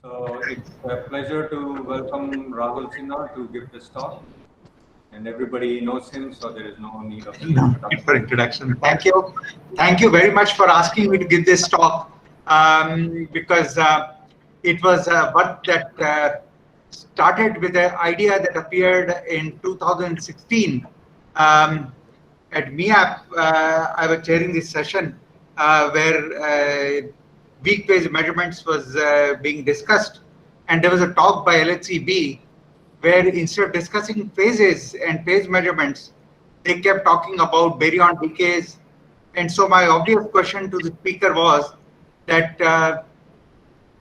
So it's a pleasure to welcome Rahul Sinha to give this talk. And everybody knows him, so there is no need of any No, introduction. for introduction. Thank you. Thank you very much for asking me to give this talk because it was work that started with an idea that appeared in 2016 um, at MIAP. I was chairing this session where weak phase measurements was being discussed, and there was a talk by LHCb where instead of discussing phases and phase measurements, they kept talking about baryon decays. And so my obvious question to the speaker was that,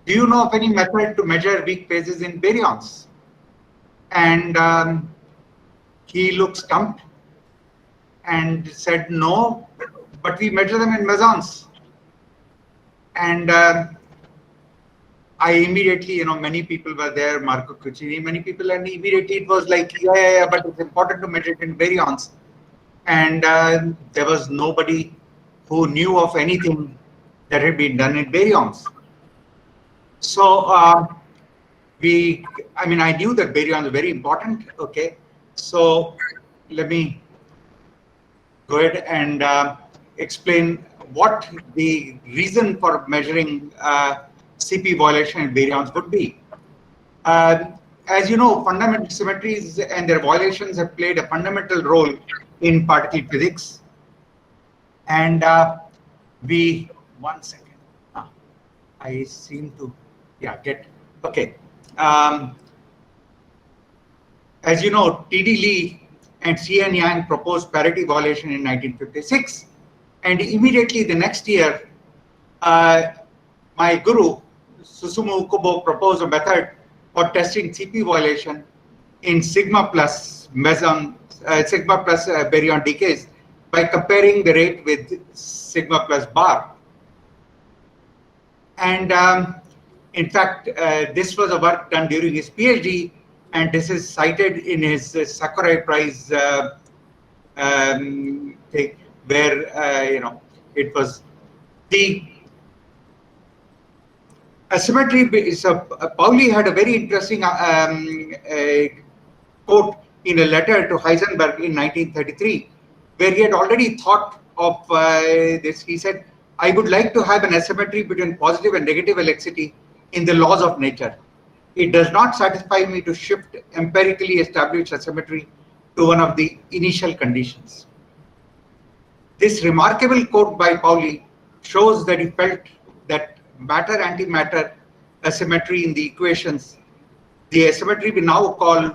do you know of any method to measure weak phases in baryons? And he looked stumped and said, no, but we measure them in mesons. And I immediately, many people were there, Marco Cucini, many people, and immediately it was like, yeah, but it's important to measure it in baryons. And there was nobody who knew of anything that had been done in baryons. So I knew that baryons are very important. Okay, so let me go ahead and explain what the reason for measuring CP violation in baryons would be. As you know, fundamental symmetries and their violations have played a fundamental role in particle physics. And one second. I seem to, okay. As you know, T.D. Lee and C.N. Yang proposed parity violation in 1956. And immediately the next year, my guru, Susumu Ukubo, proposed a method for testing CP violation in sigma plus meson, sigma plus baryon decays by comparing the rate with sigma plus bar. And in fact, this was a work done during his PhD, and this is cited in his Sakurai Prize thing, where it was the asymmetry. So Pauli had a very interesting quote in a letter to Heisenberg in 1933, where he had already thought of this. He said, I would like to have an asymmetry between positive and negative Alexity in the laws of nature. It does not satisfy me to shift empirically established asymmetry to one of the initial conditions. This remarkable quote by Pauli shows that he felt that matter-antimatter asymmetry in the equations, the asymmetry we now call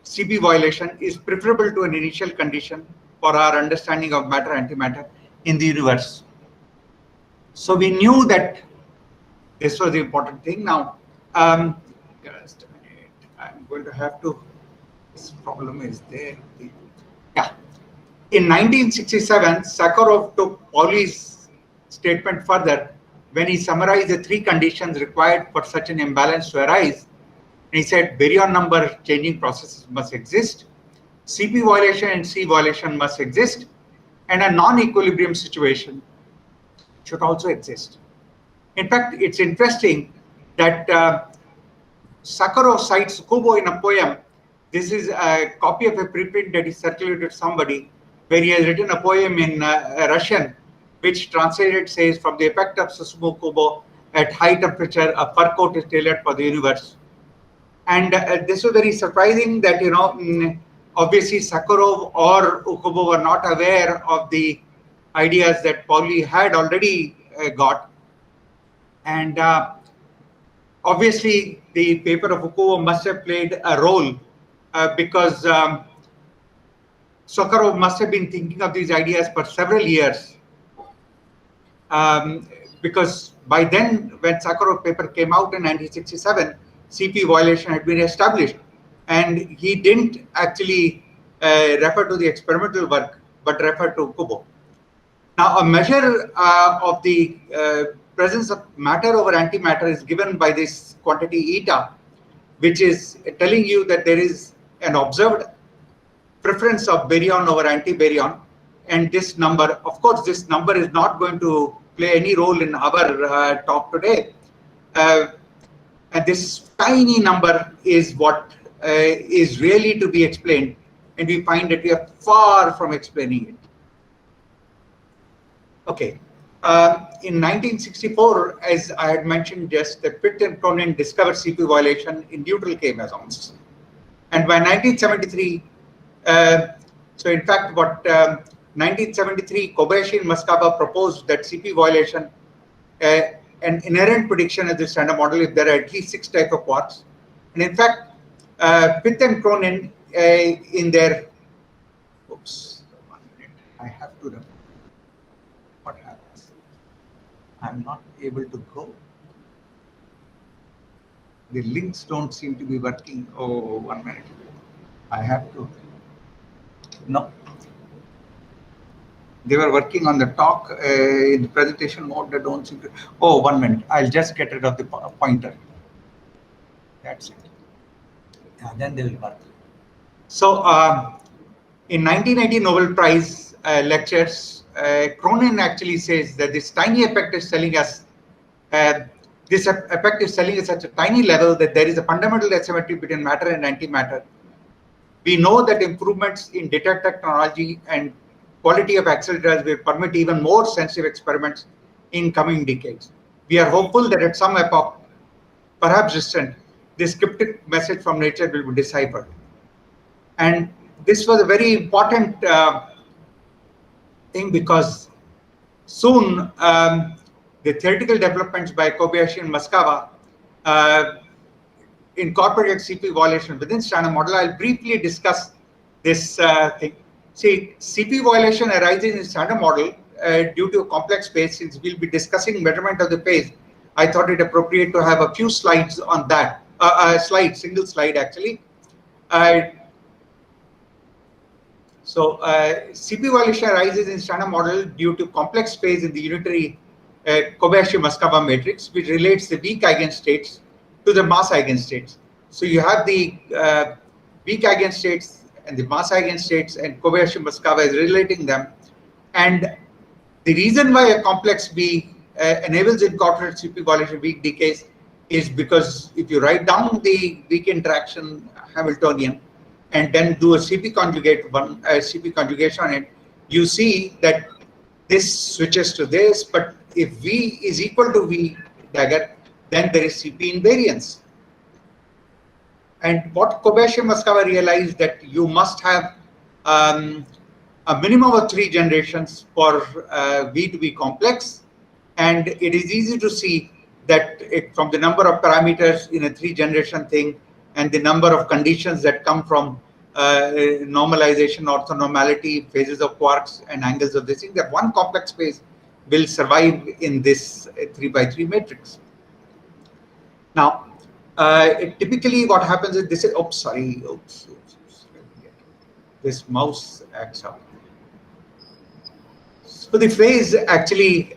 CP violation, is preferable to an initial condition for our understanding of matter-antimatter in the universe. So we knew that this was the important thing. Now, just a minute, I'm going to have to, this problem is there. Yeah. In 1967, Sakharov took Pauli's statement further when he summarized the three conditions required for such an imbalance to arise. And he said baryon number changing processes must exist, CP violation and C violation must exist, and a non-equilibrium situation should also exist. In fact, it's interesting that Sakharov cites Kubo in a poem. This is a copy of a preprint that he circulated to somebody, where he has written a poem in Russian, which translated says, from the effect of Susumu Kubo, at high temperature, a fur coat is tailored for the universe. And this was very surprising that, obviously Sakharov or Ukubo were not aware of the ideas that Pauli had already got. And obviously the paper of Ukubo must have played a role because Sakharov must have been thinking of these ideas for several years. Because by then, when Sakharov paper came out in 1967, CP violation had been established, and he didn't actually refer to the experimental work, but refer to Kubo. Now, a measure of the presence of matter over antimatter is given by this quantity eta, which is telling you that there is an observed preference of baryon over antibaryon. And this number, of course, this number is not going to play any role in our talk today. And this tiny number is what is really to be explained, and we find that we are far from explaining it. Okay. In 1964, as I had mentioned just, that Pitt and Cronin discovered CP violation in neutral K mesons. And by 1973, so in fact, 1973, Kobayashi and Masakaba proposed that CP violation, an inherent prediction of the standard model if there are at least 6 types of quarks. And in fact, Pitt and Cronin in their, oops, 1 minute, I have to remember what happens. I'm not able to go. The links don't seem to be working. Oh, 1 minute. I have to. No. They were working on the talk in the presentation mode. They don't seem to. Oh, 1 minute. I'll just get rid of the pointer. That's it. Yeah, then they will work. So, in 1980 Nobel Prize lectures, Cronin actually says that this tiny effect is telling us. This effect is telling us at a tiny level that there is a fundamental asymmetry between matter and antimatter. We know that improvements in detector technology and quality of accelerators will permit even more sensitive experiments in coming decades. We are hopeful that at some epoch, perhaps distant, this cryptic message from nature will be deciphered. And this was a very important thing because soon the theoretical developments by Kobayashi and Masakaba incorporated CP violation within standard model. I'll briefly discuss this thing. See, CP violation arises in standard model due to a complex phase. Since we'll be discussing measurement of the phase, I thought it appropriate to have a few slides on that. Single slide actually. CP violation arises in standard model due to complex phase in the unitary Kobayashi-Masakaba matrix, which relates the weak eigenstates to the mass eigenstates. So you have the weak eigenstates and the mass eigenstates, and Kobayashi-Masakaba is relating them. And the reason why a complex V enables incorporated CP violation weak decays is because if you write down the weak interaction Hamiltonian and then do a CP conjugation on it, you see that this switches to this, but if V is equal to V dagger, then there is CP invariance. And what Kobayashi-Masakaba realized that you must have a minimum of 3 generations for V to be complex, and it is easy to see that from the number of parameters in a 3-generation thing and the number of conditions that come from normalization, orthonormality, phases of quarks and angles of this thing, that one complex phase will survive in this 3x3 matrix. Now, typically what happens is this is, this mouse acts up. So the phase actually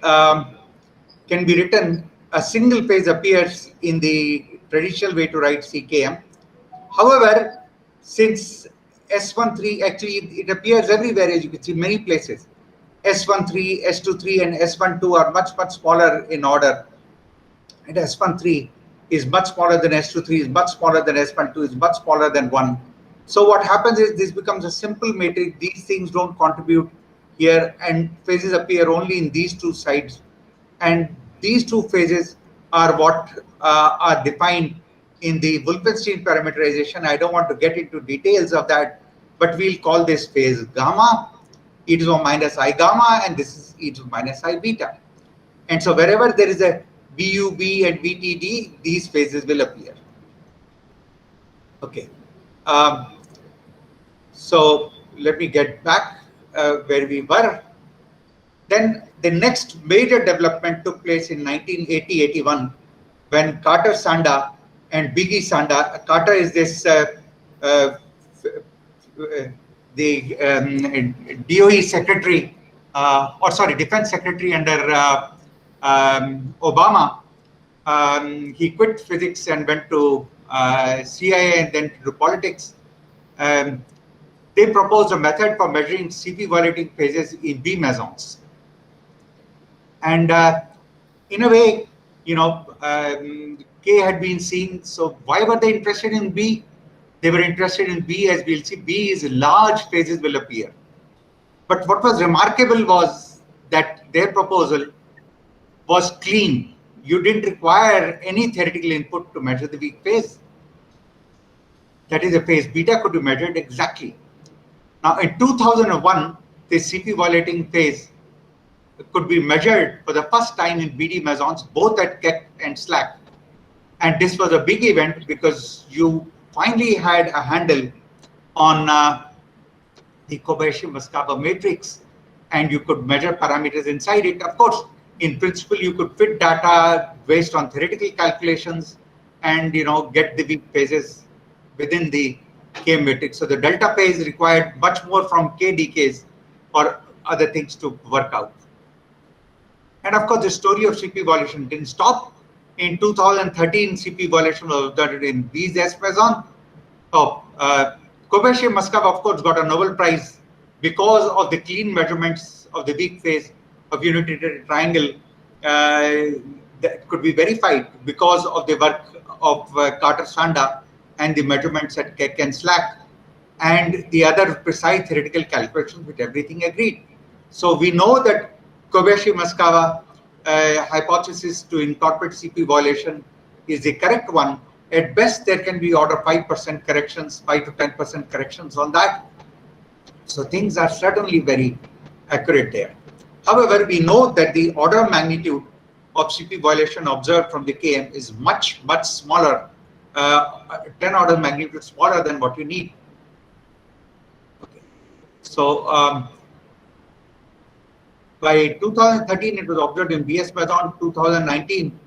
can be written, a single phase appears in the traditional way to write CKM. However, since S13 actually it appears everywhere, as you can see, many places. S13, S23, and S12 are much smaller in order. And S13 is much smaller than S23, is much smaller than S12, is much smaller than 1. So what happens is this becomes a simple matrix. These things don't contribute here, and phases appear only in these 2 sides. And these 2 phases are what are defined in the Wolfenstein parameterization. I don't want to get into details of that, but we'll call this phase gamma, e to the minus I gamma, and this is e to the minus I beta. And so wherever there is a BUB and BTD, these phases will appear. Okay. So let me get back where we were. Then the next major development took place in 1980-81 when Carter Sanda and Biggie Sanda. Carter is this the DOE secretary, defense secretary under Obama. He quit physics and went to CIA and then to politics. They proposed a method for measuring CP violating phases in B mesons. And in a way, K had been seen. So why were they interested in B? They were interested in B, as we'll see. B is large phases will appear. But what was remarkable was that their proposal was clean. You didn't require any theoretical input to measure the weak phase. That is, a phase beta could be measured exactly. Now, in 2001, the CP violating phase could be measured for the first time in BD mesons, both at Keck and SLAC. And this was a big event because you finally had a handle on the Kobayashi-Maskaba matrix, and you could measure parameters inside it. Of course, in principle, you could fit data based on theoretical calculations and get the weak phases within the K matrix. So the delta phase required much more from K decays or other things to work out. And of course, the story of CP violation didn't stop. In 2013, CP violation was observed in B's S meson. Kobayashi-Maskaba, of course, got a Nobel Prize because of the clean measurements of the weak phase of unitary triangle that could be verified because of the work of Carter-Sanda and the measurements at Keck and SLAC and the other precise theoretical calculations with everything agreed. So we know that Kobayashi-Maskaba hypothesis to incorporate CP violation is the correct one. At best, there can be order 5% corrections, 5 to 10% corrections on that. So things are certainly very accurate there. However, we know that the order of magnitude of CP violation observed from the KM is much, much smaller, 10 order magnitude smaller than what you need. Okay. So by 2013, it was observed in BS meson. 2019,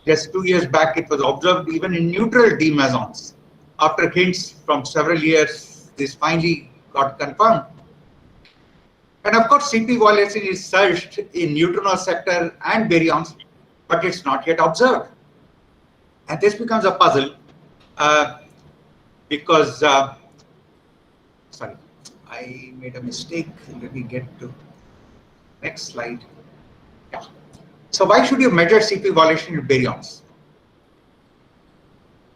just 2 years back, it was observed even in neutral D mesons. After hints from several years, this finally got confirmed. And of course, CP violation is searched in neutrino sector and baryons, but it's not yet observed. And this becomes a puzzle because, sorry, I made a mistake. Let me get to next slide. Yeah. So why should you measure CP violation in baryons?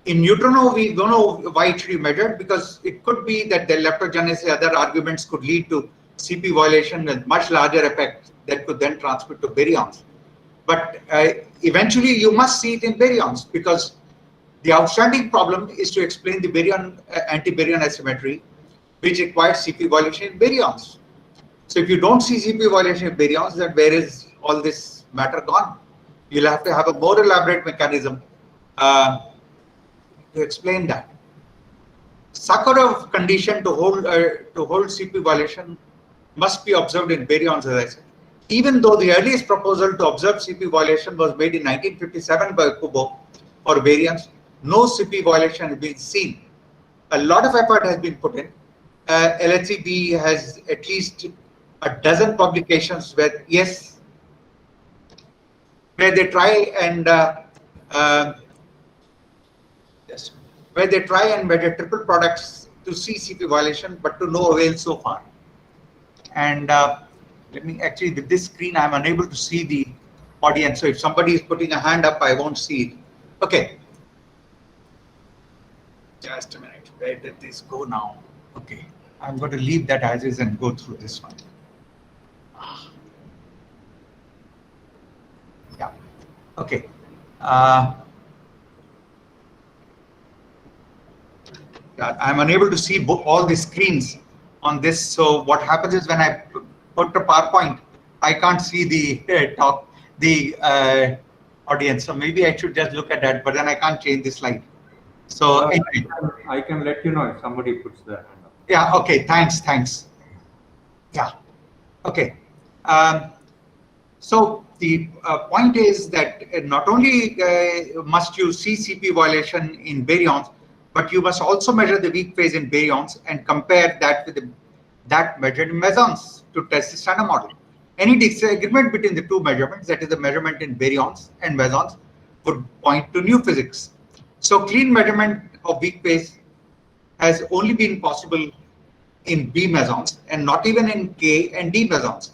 In neutrino, we don't know why it should be measured because it could be that the leptogenesis, other arguments could lead to CP violation with much larger effect that could then transmit to baryons. But eventually, you must see it in baryons because the outstanding problem is to explain the baryon anti-baryon asymmetry, which requires CP violation in baryons. So if you don't see CP violation in baryons, then where is all this matter gone? You'll have to have a more elaborate mechanism to explain that. Sakharov condition to hold CP violation must be observed in baryons, as I said. Even though the earliest proposal to observe CP violation was made in 1957 by Kubo for baryons, no CP violation has been seen. A lot of effort has been put in. LHCb has at least a dozen publications where, yes, where they try and measure triple products to see CP violation, but to no avail so far. And let me actually, with this screen, I'm unable to see the audience. So if somebody is putting a hand up, I won't see it. Okay. Just a minute. Where did this go now? Okay. I'm going to leave that as is and go through this one. Yeah. Okay. I'm unable to see all the screens on this. So what happens is when I put the PowerPoint, I can't see the audience. So maybe I should just look at that, but then I can't change the slide. So anyway. I can let you know if somebody puts their hand up. Yeah. Okay. Thanks. Yeah. Okay. So the point is that not only must you see CP violation in baryons, but you must also measure the weak phase in baryons and compare that with that measured in mesons to test the standard model. Any disagreement between the two measurements, that is the measurement in baryons and mesons, would point to new physics. So clean measurement of weak phase has only been possible in B mesons and not even in K and D mesons.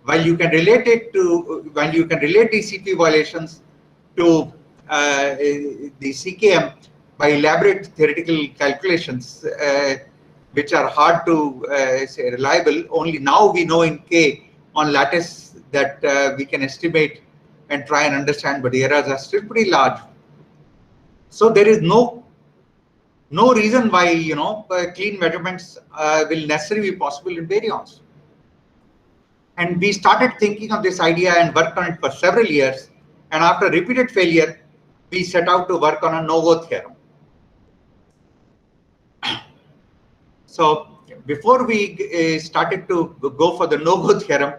While you can relate the CP violations to the CKM by elaborate theoretical calculations, which are hard to say reliable. Only now we know in K on lattice that we can estimate and try and understand, but the errors are still pretty large. So there is no reason why clean measurements will necessarily be possible in baryons. And we started thinking of this idea and worked on it for several years. And after repeated failure, we set out to work on a no-go theorem. So before we started to go for the no-go theorem,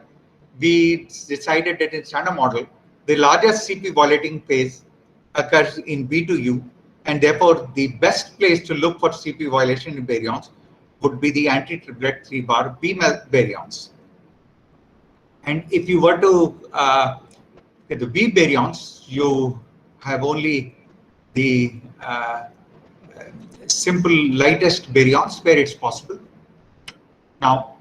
we decided that in standard model, the largest CP violating phase occurs in B2U, and therefore the best place to look for CP violation in baryons would be the anti-triplet 3-bar B baryons. And if you were to get the B baryons, you have only the simple lightest baryons where it's possible. Now,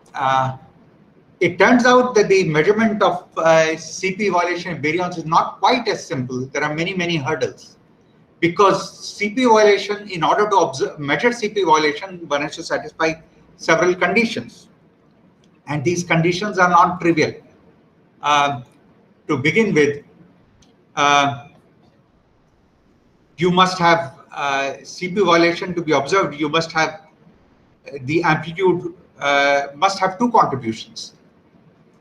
it turns out that the measurement of CP violation in baryons is not quite as simple. There are many, many hurdles. Because CP violation, in order to measure CP violation, one has to satisfy several conditions. And these conditions are non-trivial. To begin with, you must have CP violation to be observed. You must have the amplitude must have two contributions,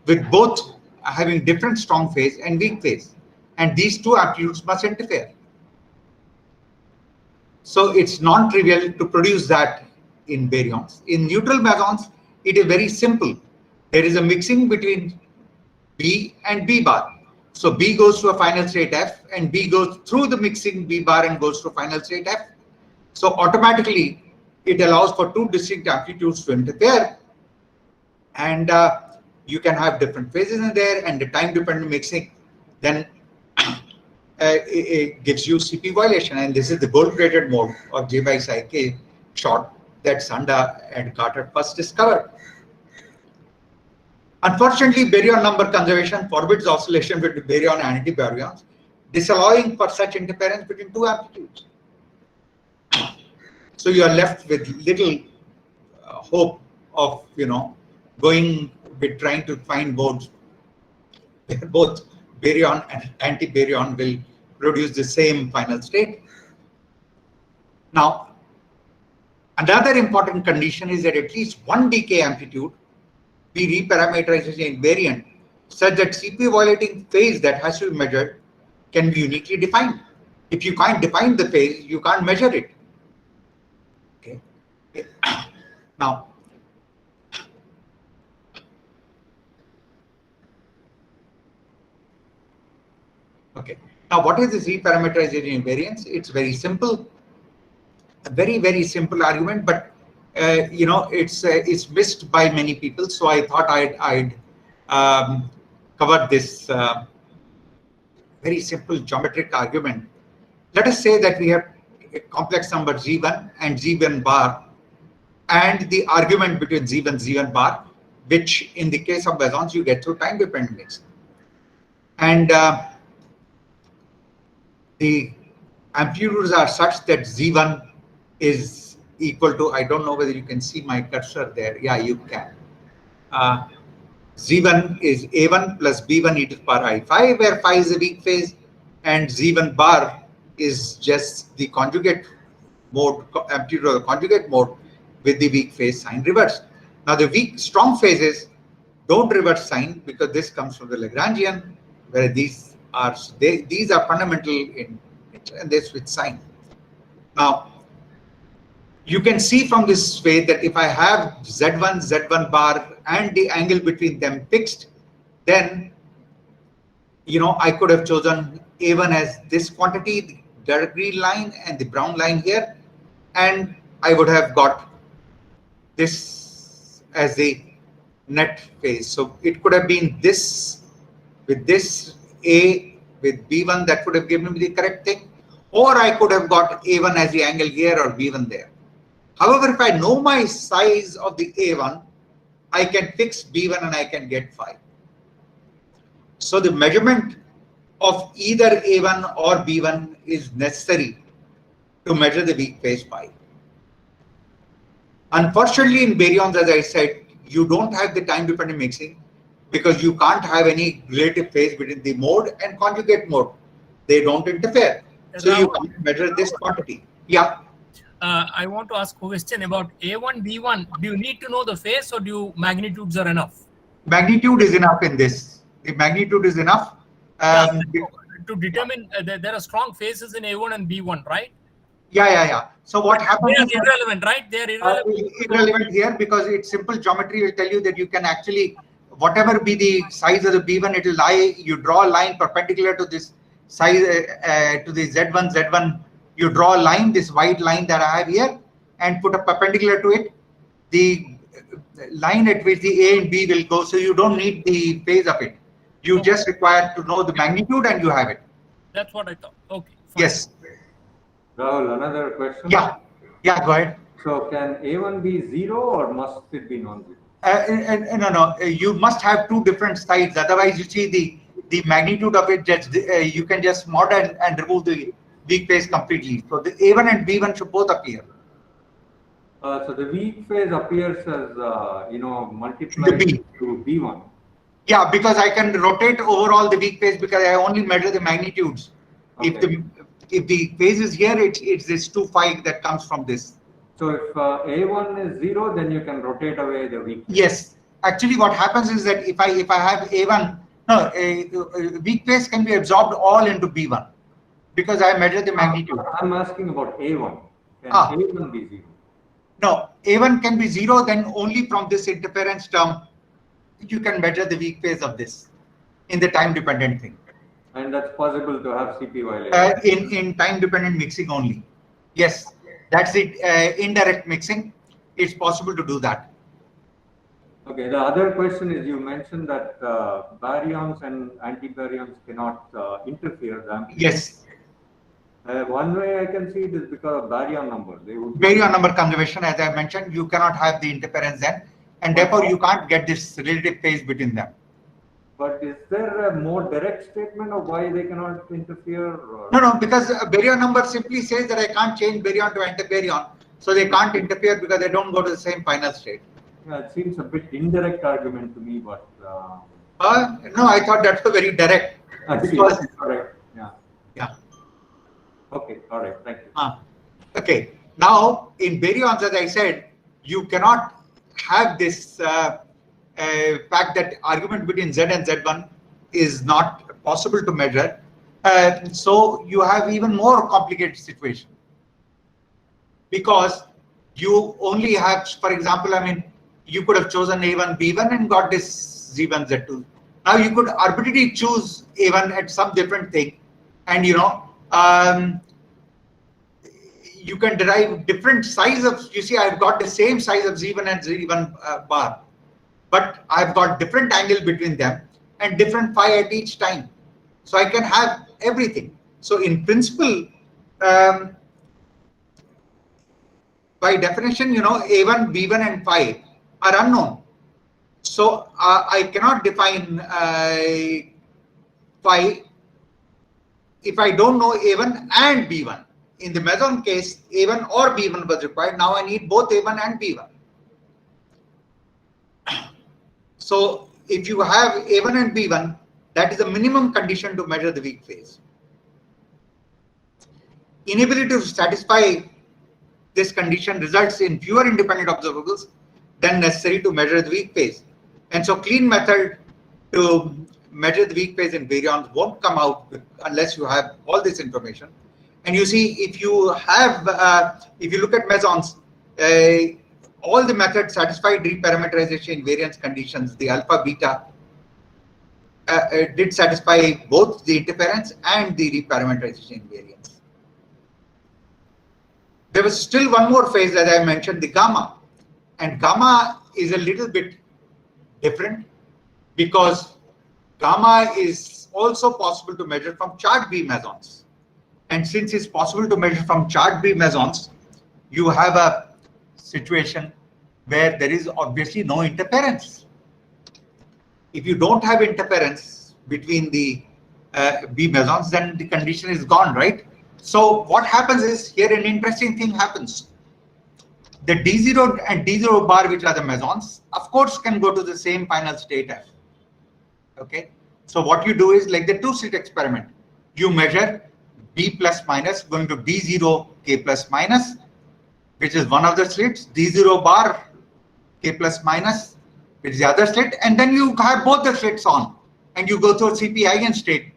with both having different strong phase and weak phase, and these two amplitudes must interfere. So it's non-trivial to produce that in baryons. In neutral mesons, it is very simple. There is a mixing between B and B bar. So B goes to a final state F, and B goes through the mixing B bar and goes to final state F. So automatically, it allows for two distinct amplitudes to interfere, and you can have different phases in there, and the time-dependent mixing then it gives you CP violation, and this is the gold-plated mode of J by psi K short that Sanda and Carter first discovered. Unfortunately, baryon number conservation forbids oscillation between baryon and anti-baryons, disallowing for such interference between two amplitudes. So you are left with little hope of going with trying to find modes where both baryon and anti-baryon will produce the same final state. Now, another important condition is that at least one decay amplitude be reparameterized invariant such that CP violating phase that has to be measured can be uniquely defined. If you can't define the phase, you can't measure it. Okay. Now, okay. Now, what is this reparameterization invariance? It's very simple, a very, very simple argument, but it's missed by many people. So I thought I'd cover this very simple geometric argument. Let us say that we have a complex number Z1 and Z1 bar, and the argument between Z1 Z1 bar, which in the case of mesons you get through time-dependent mixing. And the amplitudes are such that Z1 is equal to, I don't know whether you can see my cursor there. Yeah, you can. Z1 is A1 plus B1 e to the power I5, where phi is a weak phase, and Z1 bar is just the conjugate mode, amplitude of the conjugate mode with the weak phase sign reversed. Now the strong phases don't reverse sign because this comes from the Lagrangian, where these are fundamental in it, and they switch sign. Now you can see from this way that if I have Z1, Z1 bar and the angle between them fixed, then I could have chosen A1 as this quantity, the dark green line and the brown line here, and I would have got this as the net phase. So it could have been this with this A with B1, that would have given me the correct thing, or I could have got A1 as the angle here or B1 there. However, if I know my size of the A1, I can fix B1 and I can get phi. So the measurement of either A1 or B1 is necessary to measure the weak phase phi. Unfortunately, in baryons, as I said, you don't have the time-dependent mixing because you can't have any relative phase between the mode and conjugate mode. They don't interfere. So you can't measure this quantity. Yeah. I want to ask a question about A1, B1. Do you need to know the phase or do magnitudes are enough? Magnitude is enough in this. The magnitude is enough. To determine there are strong phases in A1 and B1, right? Yeah. So what happens is irrelevant, right? They are irrelevant. Irrelevant here because it's simple geometry will tell you that you can actually, whatever be the size of the B1, it will lie. You draw a line perpendicular to this size to the Z1. You draw a line, this white line that I have here, and put a perpendicular to it. The line at which the A and B will go. So you don't need the phase of it. You just require to know the magnitude, and you have it. That's what I thought. Okay. Fine. Yes. Rahul, another question? Yeah, go ahead. So can A1 be 0 or must it be non-zero? No. You must have two different sides. Otherwise, you see the magnitude of it, just you can just mod and remove the weak phase completely. So the A1 and B1 should both appear. So the weak phase appears as, multiplied to B1. Yeah, because I can rotate overall the weak phase because I only measure the magnitudes. Okay. If the phase is here, it's this 2 phi that comes from this. So if A1 is 0, then you can rotate away the weak phase. Yes. Actually, what happens is that if I have A1, weak phase can be absorbed all into B1 because I measure the magnitude. I'm asking about A1. Can A1 be 0? No, A1 can be 0, then only from this interference term you can measure the weak phase of this in the time-dependent thing. And that's possible to have CP violation? In time-dependent mixing only. Yes, that's it. Indirect mixing, it's possible to do that. Okay, the other question is you mentioned that baryons and antibaryons cannot interfere. Yes. One way I can see it is because of baryon number. Baryon number conservation, as I mentioned, you cannot have the interference then, and therefore you can't get this relative phase between them. But is there a more direct statement of why they cannot interfere? Or? No, because baryon number simply says that I can't change baryon to antibaryon, so they can't interfere because they don't go to the same final state. Yeah, it seems a bit indirect argument to me, but... No, I thought that was very direct. Because, correct. Yeah. Okay, all right, thank you. Okay, now in baryons, as I said, you cannot have this fact that argument between Z and Z1 is not possible to measure. So you have even more complicated situation because you only have, for example, you could have chosen A1, B1 and got this Z1, Z2. Now you could arbitrarily choose A1 at some different thing, and you can derive different size of, you see, I've got the same size of Z1 and Z1 bar, but I've got different angle between them and different phi at each time. So I can have everything. So in principle, by definition, A1, B1 and phi are unknown. So I cannot define phi if I don't know A1 and B1. In the meson case, A1 or B1 was required. Now I need both A1 and B1. So if you have A1 and B1, that is the minimum condition to measure the weak phase. Inability to satisfy this condition results in fewer independent observables than necessary to measure the weak phase. And so clean method to measure the weak phase in baryons won't come out unless you have all this information. And you see, if you have, if you look at mesons, all the methods satisfied reparameterization invariance conditions. The alpha beta did satisfy both the interference and the reparameterization invariance. There was still one more phase, as I mentioned, the gamma. And gamma is a little bit different because gamma is also possible to measure from charged B mesons. And since it's possible to measure from charged B mesons, you have a situation where there is obviously no interference. If you don't have interference between the B mesons, then the condition is gone, right? So what happens is here an interesting thing happens. The D0 and D0 bar, which are the mesons, of course, can go to the same final state F. Okay. So what you do is like the two-slit experiment. You measure B plus minus going to D0 K plus minus, which is one of the slits, D0 bar K plus minus, which is the other slit, and then you have both the slits on, and you go through CP eigenstate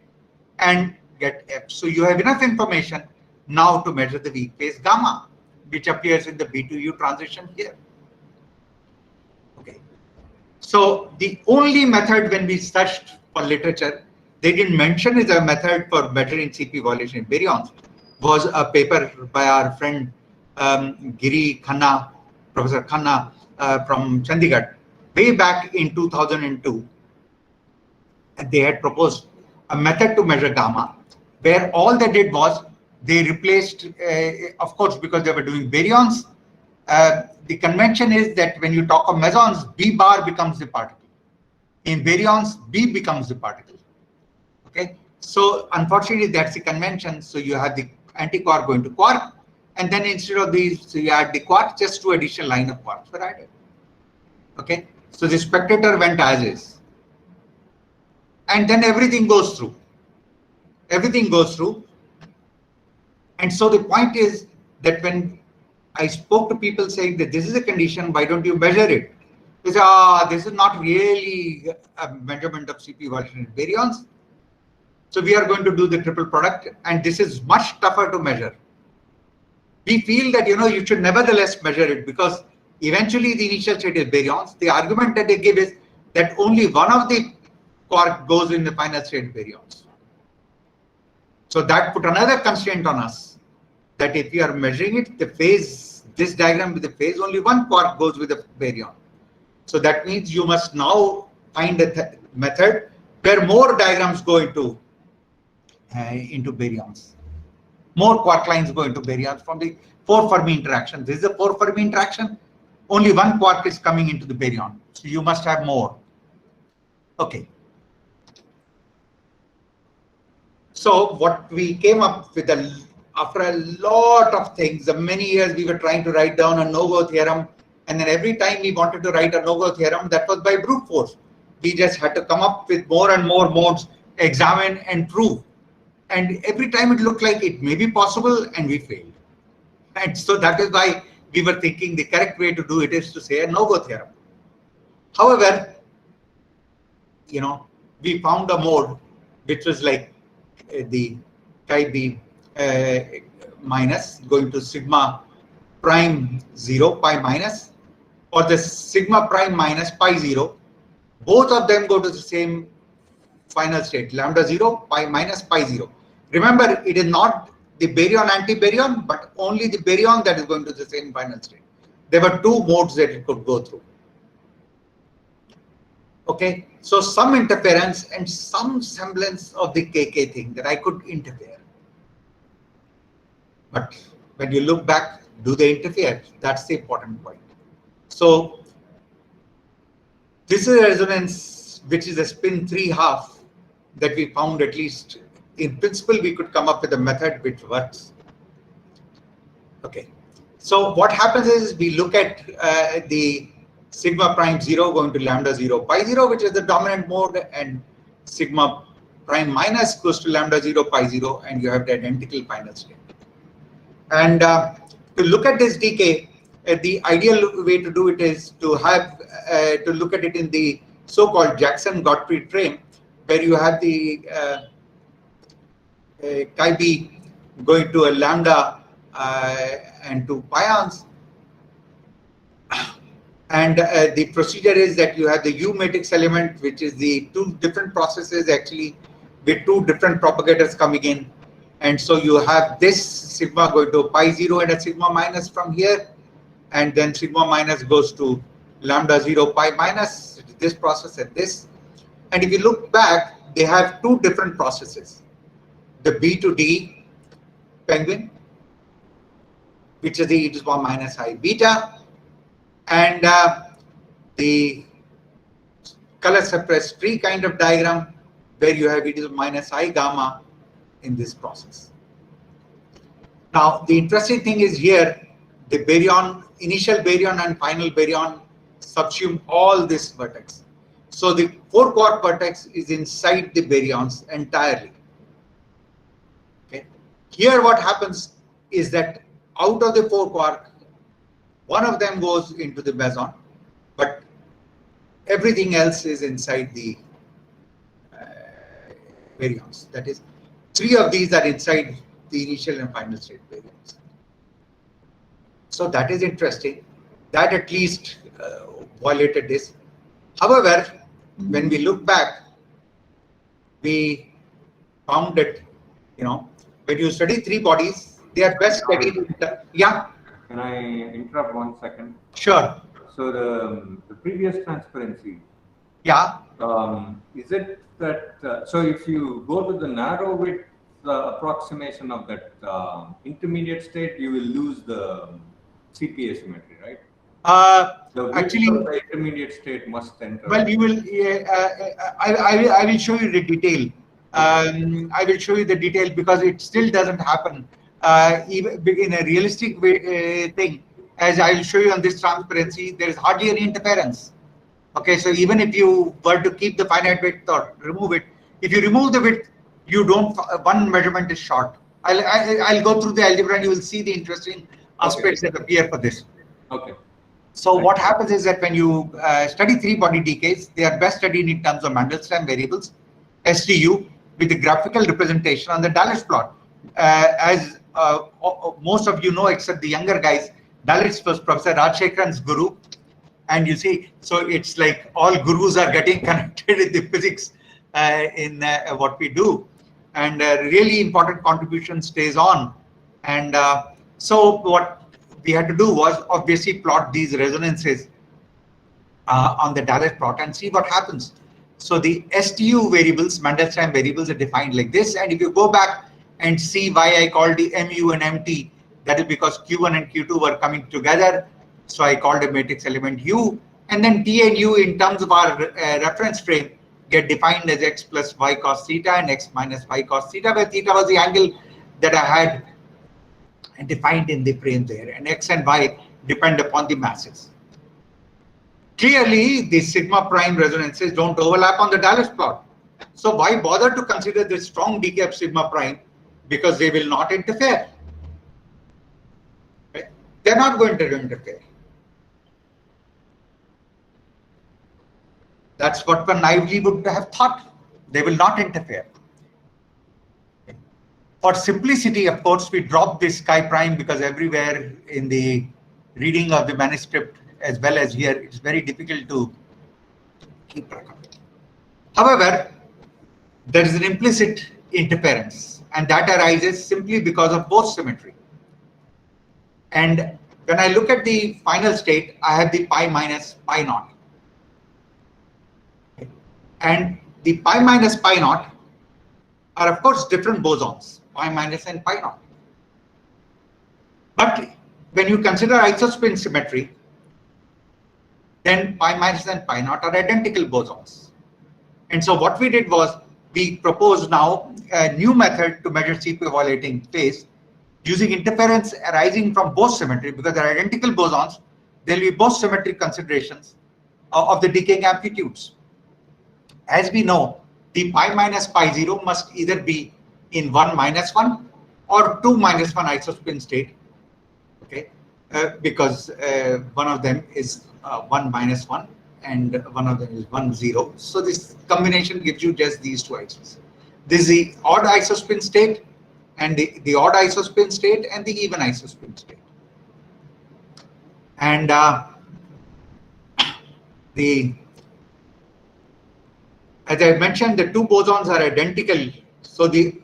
and get F. So you have enough information now to measure the weak phase gamma, which appears in the B to U transition here. Okay. So the only method when we searched for literature, they didn't mention is a method for measuring CP violation in baryons, was a paper by our friend Giri Khanna, Professor Khanna from Chandigarh, way back in 2002. And they had proposed a method to measure gamma, where all they did was they replaced, of course, because they were doing baryons, the convention is that when you talk of mesons, B bar becomes the particle. In baryons, B becomes the particle. Okay, so unfortunately, that's the convention. So you have the anti-quark going to quark, and then instead of these, so you add the quark, just two additional line of quarks were added. Okay, so the spectator went as is, and then everything goes through. Everything goes through. And so the point is that when I spoke to people saying that this is a condition, why don't you measure it? They say, this is not really a measurement of CP violation in baryons. So we are going to do the triple product, and this is much tougher to measure. We feel that, you should nevertheless measure it because eventually the initial state is baryons. The argument that they give is that only one of the quark goes in the final state baryons. So that put another constraint on us, that if we are measuring it, the phase, this diagram with the phase, only one quark goes with the baryon. So that means you must now find a method where more diagrams go into baryons. More quark lines go into baryons from the 4 Fermi interaction. This is a 4 Fermi interaction. Only one quark is coming into the baryon. So you must have more. Okay. So what we came up with, after a lot of things, many years we were trying to write down a no-go theorem, and then every time we wanted to write a no-go theorem, that was by brute force. We just had to come up with more and more modes, examine and prove. And every time it looked like it may be possible, and we failed. And so that is why we were thinking the correct way to do it is to say a no-go theorem. However, we found a mode which was like the chi B minus going to sigma prime 0 pi minus, or the sigma prime minus pi 0. Both of them go to the same final state, lambda 0 pi minus pi 0. Remember, it is not the baryon anti-baryon, but only the baryon that is going to the same final state. There were two modes that it could go through. Okay, so some interference and some semblance of the KK thing that I could interfere. But when you look back, do they interfere? That's the important point. So this is a resonance which is a spin 3/2 that we found, at least in principle, we could come up with a method which works. Okay, so what happens is we look at the sigma prime 0 going to lambda 0 pi 0, which is the dominant mode, and sigma prime minus goes to lambda 0 pi 0, and you have the identical final state. And to look at this decay, the ideal way to do it is to have to look at it in the so-called Jackson-Gottfried frame, where you have the chi B going to a lambda and two pions. And the procedure is that you have the U matrix element, which is the two different processes actually with two different propagators coming in. And so you have this sigma going to pi 0 and a sigma minus from here. And then sigma minus goes to lambda 0 pi minus, this process and this. And if you look back, they have two different processes. The B to D penguin, which is the e to the power minus I beta, and the color suppressed tree kind of diagram, where you have e to the minus I gamma in this process. Now, the interesting thing is here, the baryon, initial baryon and final baryon subsume all this vertex. So the 4-quark vertex is inside the baryons entirely. Okay. Here what happens is that out of the 4-quark, one of them goes into the meson, but everything else is inside the baryons. That is, 3 of these are inside the initial and final state baryons. So that is interesting. That at least violated this. However, when we look back, we found that, when you study 3 bodies, they are best studied. Yeah. Can I interrupt 1 second? Sure. So the previous transparency. Yeah. Is it that so if you go to the narrow width approximation of that intermediate state, you will lose the CP asymmetry, right? The width Actually, of the intermediate state must enter. well, you will. I will show you the detail. I will show you the detail because it still doesn't happen even in a realistic way, thing. As I will show you on this transparency, there is hardly any interference. Okay, so even if you were to keep the finite width or remove it, if you remove the width, you don't. One measurement is short. I'll go through the algebra and you will see the interesting aspects that appear for this. Okay. So what happens is that when you study 3-body decays, they are best studied in terms of Mandelstam variables, SDU, with the graphical representation on the Dalitz plot. As most of you know, except the younger guys, Dalitz was Professor Rajshekharan's guru. And you see, so it's like all gurus are getting connected with the physics in what we do. And really important contribution stays on. And so what we had to do was obviously plot these resonances on the Dalitz plot and see what happens. So the STU variables, Mandelstam variables, are defined like this. And if you go back and see why I called the MU and MT, that is because Q1 and Q2 were coming together. So I called a matrix element U. And then T and U in terms of our reference frame get defined as X plus Y cos theta and X minus Y cos theta, where theta was the angle that I had defined in the frame there, and X and Y depend upon the masses. Clearly, the sigma prime resonances don't overlap on the Dalitz plot. So why bother to consider this strong decay of sigma prime? Because they will not interfere. Right? They're not going to interfere. That's what one naively would have thought. They will not interfere. For simplicity, of course, we drop this chi prime because everywhere in the reading of the manuscript, as well as here, it's very difficult to keep track of it. However, there is an implicit interference, and that arises simply because of Bose symmetry. And when I look at the final state, I have the pi minus pi naught. And the pi minus pi naught are, of course, different bosons, pi minus and pi naught. But when you consider isospin symmetry, then pi minus and pi naught are identical bosons. And so what we did was we proposed now a new method to measure CP violating phase using interference arising from Bose symmetry, because they're identical bosons. There will be Bose symmetric considerations of the decaying amplitudes. As we know, the pi minus pi 0 must either be in 1 minus 1 or 2 minus 1 isospin state, okay, because one of them is 1 minus 1 and one of them is 1 0. So this combination gives you just these two isospins. This is the odd isospin state and the odd isospin state and the even isospin state. And as I mentioned, the two bosons are identical. So the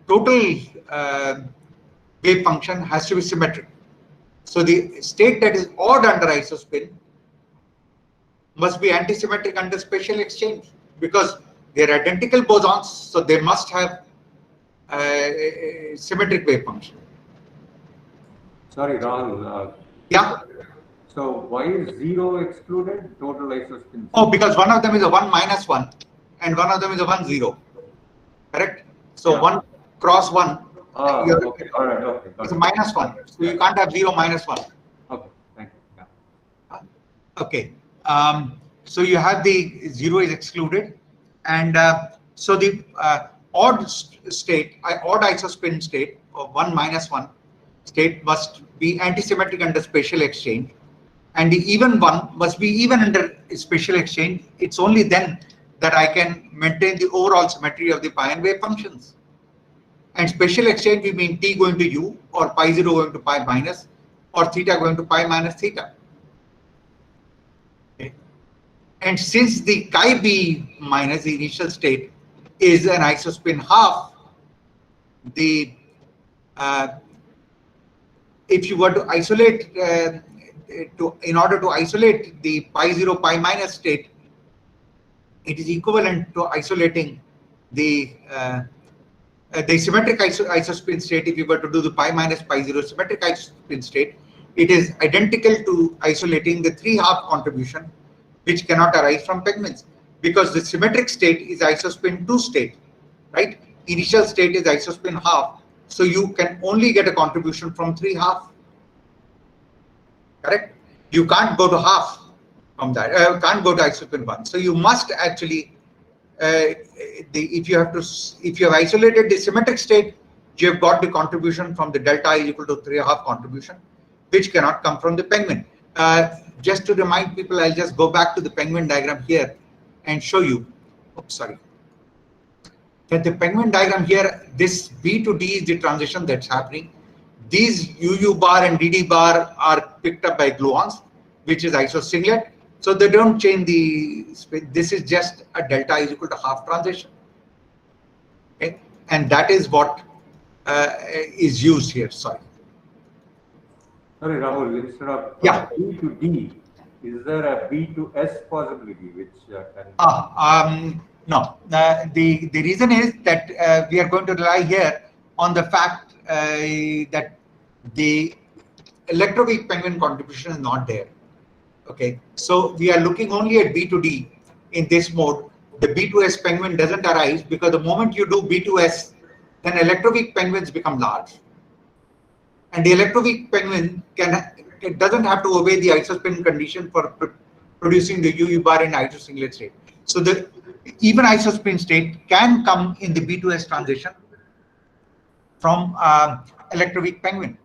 total wave function has to be symmetric. So the state that is odd under isospin must be antisymmetric under spatial exchange, because they're identical bosons, so they must have a symmetric wave function. Sorry, Rahul. Yeah. So why is 0 excluded? Total isospin. Oh, because one of them is a 1 minus 1 and one of them is a 1, 0. Correct? So Yeah. 1 cross 1, Okay. All right. Okay. Got it's a it. minus 1. So you can't have 0 minus 1. Okay. Thank you. Yeah. Okay. So you have the 0 is excluded, and so the odd state, odd isospin state of 1 minus 1 state must be antisymmetric under spatial exchange, and the even one must be even under spatial exchange. It's only then that I can maintain the overall symmetry of the pi and wave functions. And spatial exchange, we mean t going to u, or pi 0 going to pi minus, or theta going to pi minus theta. Okay. And since the chi b minus, the initial state, is an isospin half, the if you were to isolate in order to isolate the pi 0 pi minus state, it is equivalent to isolating the symmetric isospin state. If you were to do the pi minus pi 0 symmetric isospin state, it is identical to isolating the 3/2 contribution, which cannot arise from Pegmans, because the symmetric state is isospin 2 state, right? Initial state is isospin half, so you can only get a contribution from 3/2. Correct? You can't go to half from that. Can't go to isospin 1. So you must actually, if you have isolated the symmetric state, you have got the contribution from the delta I is equal to 3/2 contribution, which cannot come from the Pegman. Just to remind people, I'll just go back to the Pegman diagram here and show you. Oops, sorry. That the Pegman diagram here, this B to D is the transition that's happening. These UU bar and DD bar are picked up by gluons, which is isosinglet. So they don't change the space. This is just a delta is equal to half transition. Okay, and that is what is used here. Sorry. Sorry, Rahul. Instead of B to D, is there a B to S possibility which can? No. The reason is that we are going to rely here on the fact that the electroweak Pegman contribution is not there. Okay, so we are looking only at B to D in this mode. The B to S Pegman doesn't arise, because the moment you do B to S, then electroweak Pegmans become large. And the electroweak Pegman it doesn't have to obey the isospin condition for producing the UU bar in isosinglet state. So the even isospin state can come in the B to S transition from electroweak Pegman.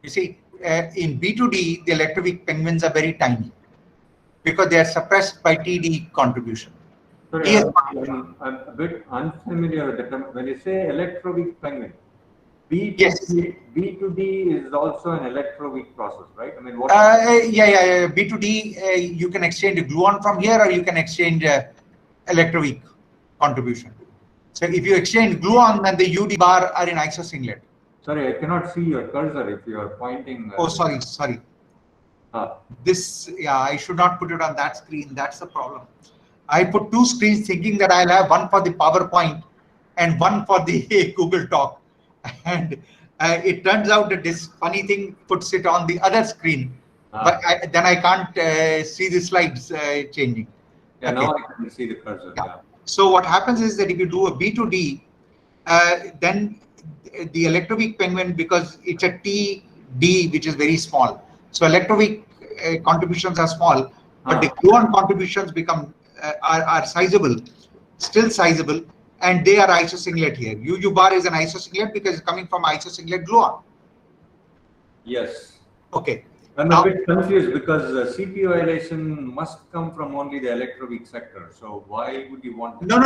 You see, in B to D, the electroweak Pegmans are very tiny because they are suppressed by TD contribution. Sorry, I'm a bit unfamiliar with the term. When you say electroweak Pegman, B to D is also an electroweak process, right? I mean, what? Yeah. B to D, you can exchange a gluon from here, or you can exchange electroweak contribution. So if you exchange gluon, then the UD bar are in isosinglet. Sorry, I cannot see your cursor if you are pointing. Oh, sorry. This, I should not put it on that screen. That's the problem. I put two screens thinking that I'll have one for the PowerPoint and one for the Google Talk. And it turns out that this funny thing puts it on the other screen. But then I can't see the slides changing. Yeah, okay. Now I can see the cursor. Yeah. So what happens is that if you do a B to D, then the electroweak Pegman, because it's a TD which is very small, so electroweak contributions are small, but the gluon contributions become are sizable, still sizable, and they are isosinglet here. UU bar is an isosinglet because it's coming from isosinglet gluon. Yes. Okay. I'm a bit confused because CP violation must come from only the electroweak sector. So why would you want? No.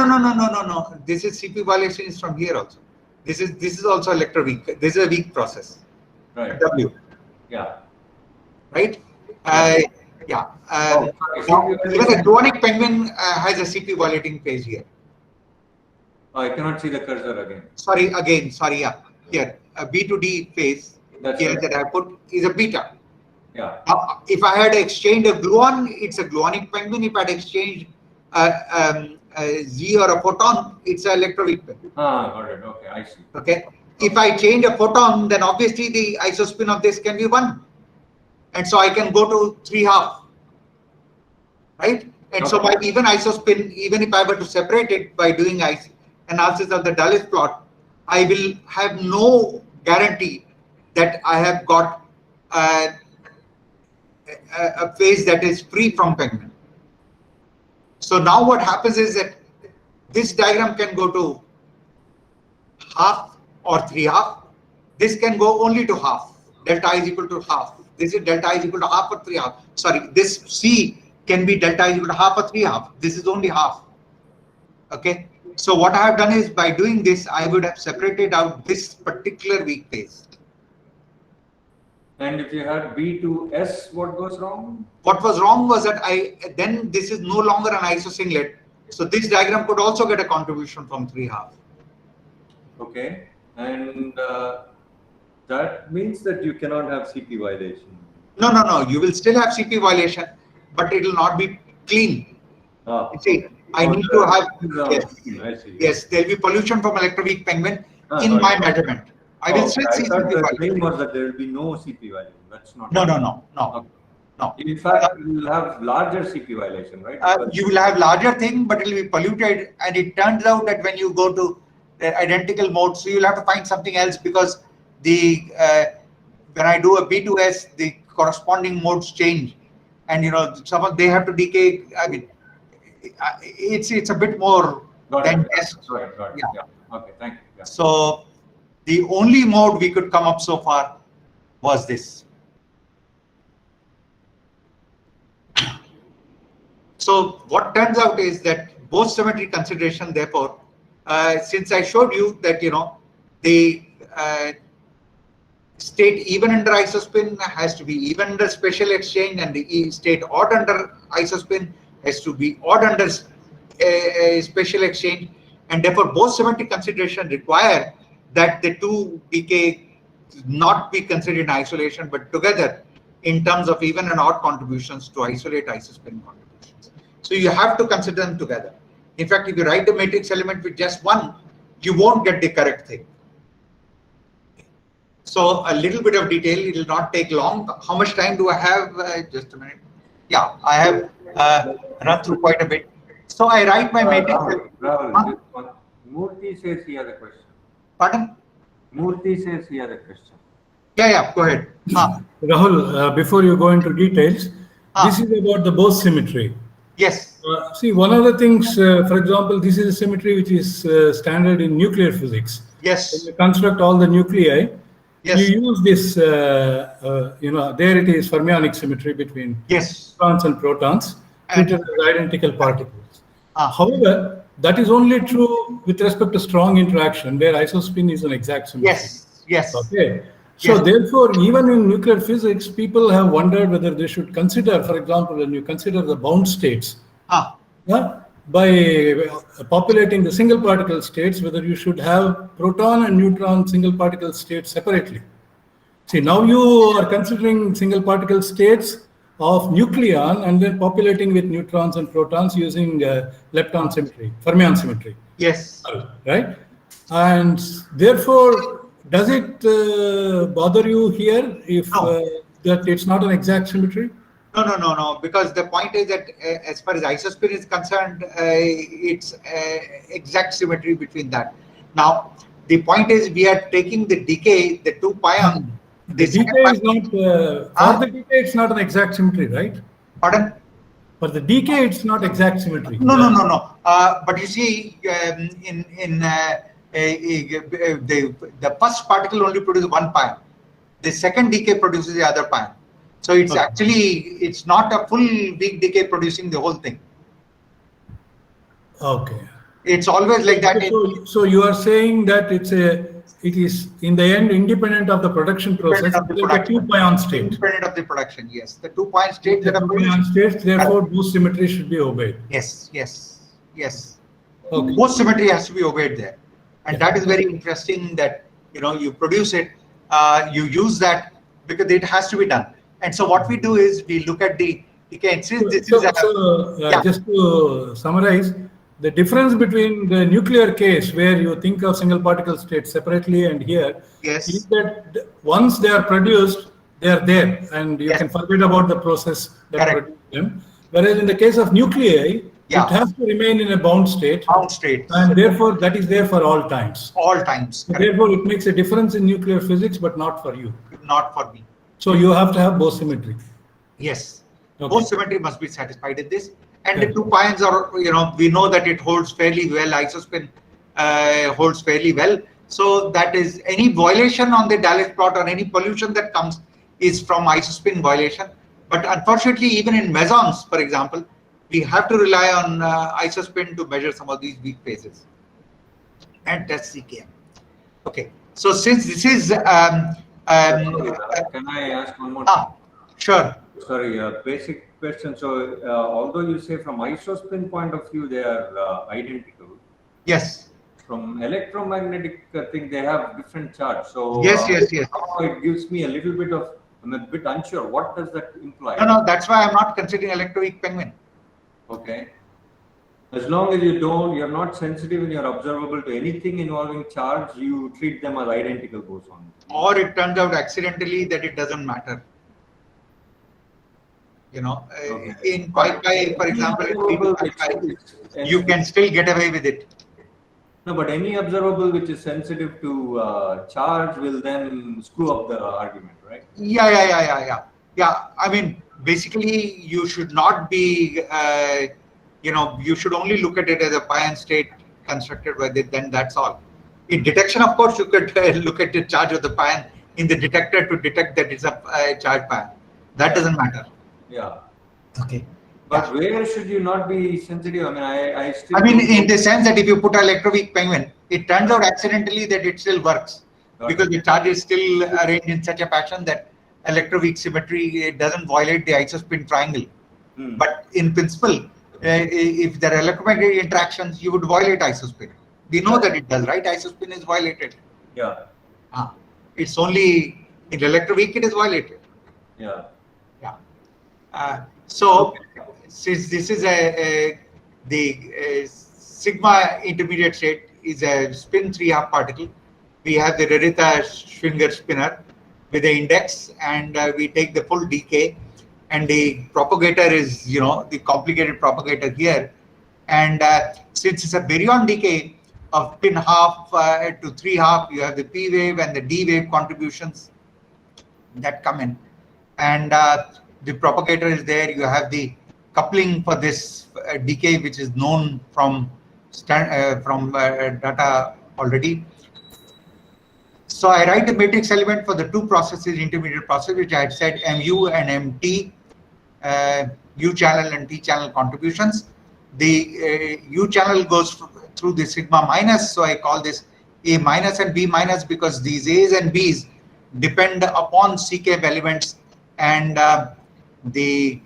This is CP violation is from here also. This is also electroweak. This is a weak process. Right. W. Yeah. Right. Yeah. Even a gluonic Pegman has a CP violating phase here. Oh, I cannot see the cursor again. Sorry. Yeah. Here, a B to D phase that I put is a beta. Yeah. If I had exchanged a gluon, it's a gluonic Pegman. If I had exchanged a Z or a photon, it's an electroweak Pegman. Got it. Okay, I see. Okay. If I change a photon, then obviously the isospin of this can be 1. And so I can go to 3/2. Right? And so by even isospin, even if I were to separate it by doing analysis of the Dulles plot, I will have no guarantee that I have got a phase that is free from pigment. So now what happens is that this diagram can go to half or 3/2. This can go only to half. Delta is equal to half. This is delta is equal to half or 3/2. Sorry, this C can be delta is equal to half or 3/2. This is only half. Okay. So what I have done is by doing this, I would have separated out this particular weak phase. And if you had B to S, what goes wrong? What was wrong was that then this is no longer an isosinglet. So this diagram could also get a contribution from 3/2. Okay. And that means that you cannot have CP violation. No. You will still have CP violation, but it will not be clean. You see, I need to have yes. There will be pollution from electroweak pigment in my measurement. I will still see CP violation. The violation. claim was that there will be no CP violation. That's not. No. Okay. No. In fact, you will have larger CP violation, right? You will have larger thing, but it will be polluted. And it turns out that when you go to the identical mode, so you'll have to find something else because the when I do a B2S, the corresponding modes change, and they have to decay. I mean, it's a bit more than just. Right. Yeah. Okay. Thank you. Yeah. So the only mode we could come up so far was this. So what turns out is that Bose symmetry consideration, therefore, since I showed you that the state even under isospin has to be even under special exchange, and the state odd under isospin has to be odd under special exchange, and therefore Bose symmetry consideration require that the two decay not be considered in isolation but together in terms of even and odd contributions to isolate isospin contributions. So you have to consider them together. In fact, if you write the matrix element with just one, you won't get the correct thing. So a little bit of detail, it will not take long. How much time do I have? Just a minute. Yeah, I have run through quite a bit. So I write my matrix. Rahul, Murthy says he has a question. Pardon? Murthy says he has a question. Yeah, go ahead. Rahul, before you go into details, this is about the Bose symmetry. Yes. See, one of the things, for example, this is a symmetry which is standard in nuclear physics. Yes. When you construct all the nuclei, yes, you use this, there it is, fermionic symmetry between neutrons and protons, treated as identical particles. However, that is only true with respect to strong interaction, where isospin is an exact symmetry. Yes. Okay. So therefore, even in nuclear physics, people have wondered whether they should consider, for example, when you consider the bound states, by populating the single particle states, whether you should have proton and neutron single particle states separately. See, now you are considering single particle states of nucleon and then populating with neutrons and protons using lepton symmetry, fermion symmetry. Yes. Right? And therefore, does it bother you here if that it's not an exact symmetry? No, because the point is that as far as isospin is concerned, it's exact symmetry between that. Now, the point is we are taking the decay, the 2 pion. The decay is not, for the decay it's not an exact symmetry, right? Pardon? For the decay it's not exact symmetry. No. But you see, the first particle only produces 1 pion. The second decay produces the other pion. So it's it's not a full weak decay producing the whole thing. Okay. It's always like that. So you are saying that it is in the end independent of the production process. It's like a 2 pion state. Independent of the production, yes. The 2 pion states that are produced. States, therefore, Bose symmetry should be obeyed. Yes. Okay. Bose symmetry has to be obeyed there. And that is very interesting that, you produce it, you use that because it has to be done. And so what we do is we look at the decay. Just to summarize, the difference between the nuclear case where you think of single particle states separately and here is that once they are produced, they are there and you can forget about the process that produced them. Whereas in the case of nuclei, Yeah. it has to remain in a bound state. Bound state. And therefore, that is there for all times. All times. So therefore, it makes a difference in nuclear physics, but not for you. Not for me. So you have to have Bose symmetry. Yes. Okay. Bose symmetry must be satisfied in this. And the 2 pions are, we know that it holds fairly well. Isospin holds fairly well. So that is, any violation on the Dalish plot or any pollution that comes is from isospin violation. But unfortunately, even in mesons, for example, we have to rely on isospin to measure some of these weak phases and test CKM. Okay. So since this is can I ask one more? Sure. Sorry, basic question. So, although you say from isospin point of view they are identical. Yes. From electromagnetic thing, they have different charge. So yes. It gives me a little bit of, I'm a bit unsure. What does that imply? No. That's why I'm not considering electroweak penguin. Okay. As long as you're not sensitive and you're observable to anything involving charge, you treat them as identical bosons. Or it turns out accidentally that it doesn't matter. Okay. In pi, for example, you can still get away with it. No, but any observable which is sensitive to charge will then screw up the argument, right? Yeah. I mean, basically, you should not be, you should only look at it as a pion state constructed with it, then that's all. In detection, of course, you could look at the charge of the pion in the detector to detect that it's a charged pion. That doesn't matter. Yeah. Okay. But where should you not be sensitive? I mean, I mean, in the sense that if you put a electroweak penguin, it turns out accidentally that it still works because the charge is still arranged in such a fashion that electroweak symmetry, it doesn't violate the isospin triangle. But in principle, if there are electromagnetic interactions, you would violate isospin. We know that it does, right? Isospin is violated. Yeah. It's only in electroweak it is violated. Yeah. So since this is the sigma intermediate state is a spin 3/2 particle, we have the Rarita Schwinger spinner with the index, and we take the full decay, and the propagator is the complicated propagator here, and since it's a baryon decay of spin half to 3/2, you have the P wave and the D wave contributions that come in, and the propagator is there. You have the coupling for this decay, which is known from data already. So I write the matrix element for the 2 processes, intermediate process, which I had said MU and MT, U channel and T channel contributions. The U channel goes through the sigma minus, so I call this A minus and B minus because these A's and B's depend upon CKM elements and the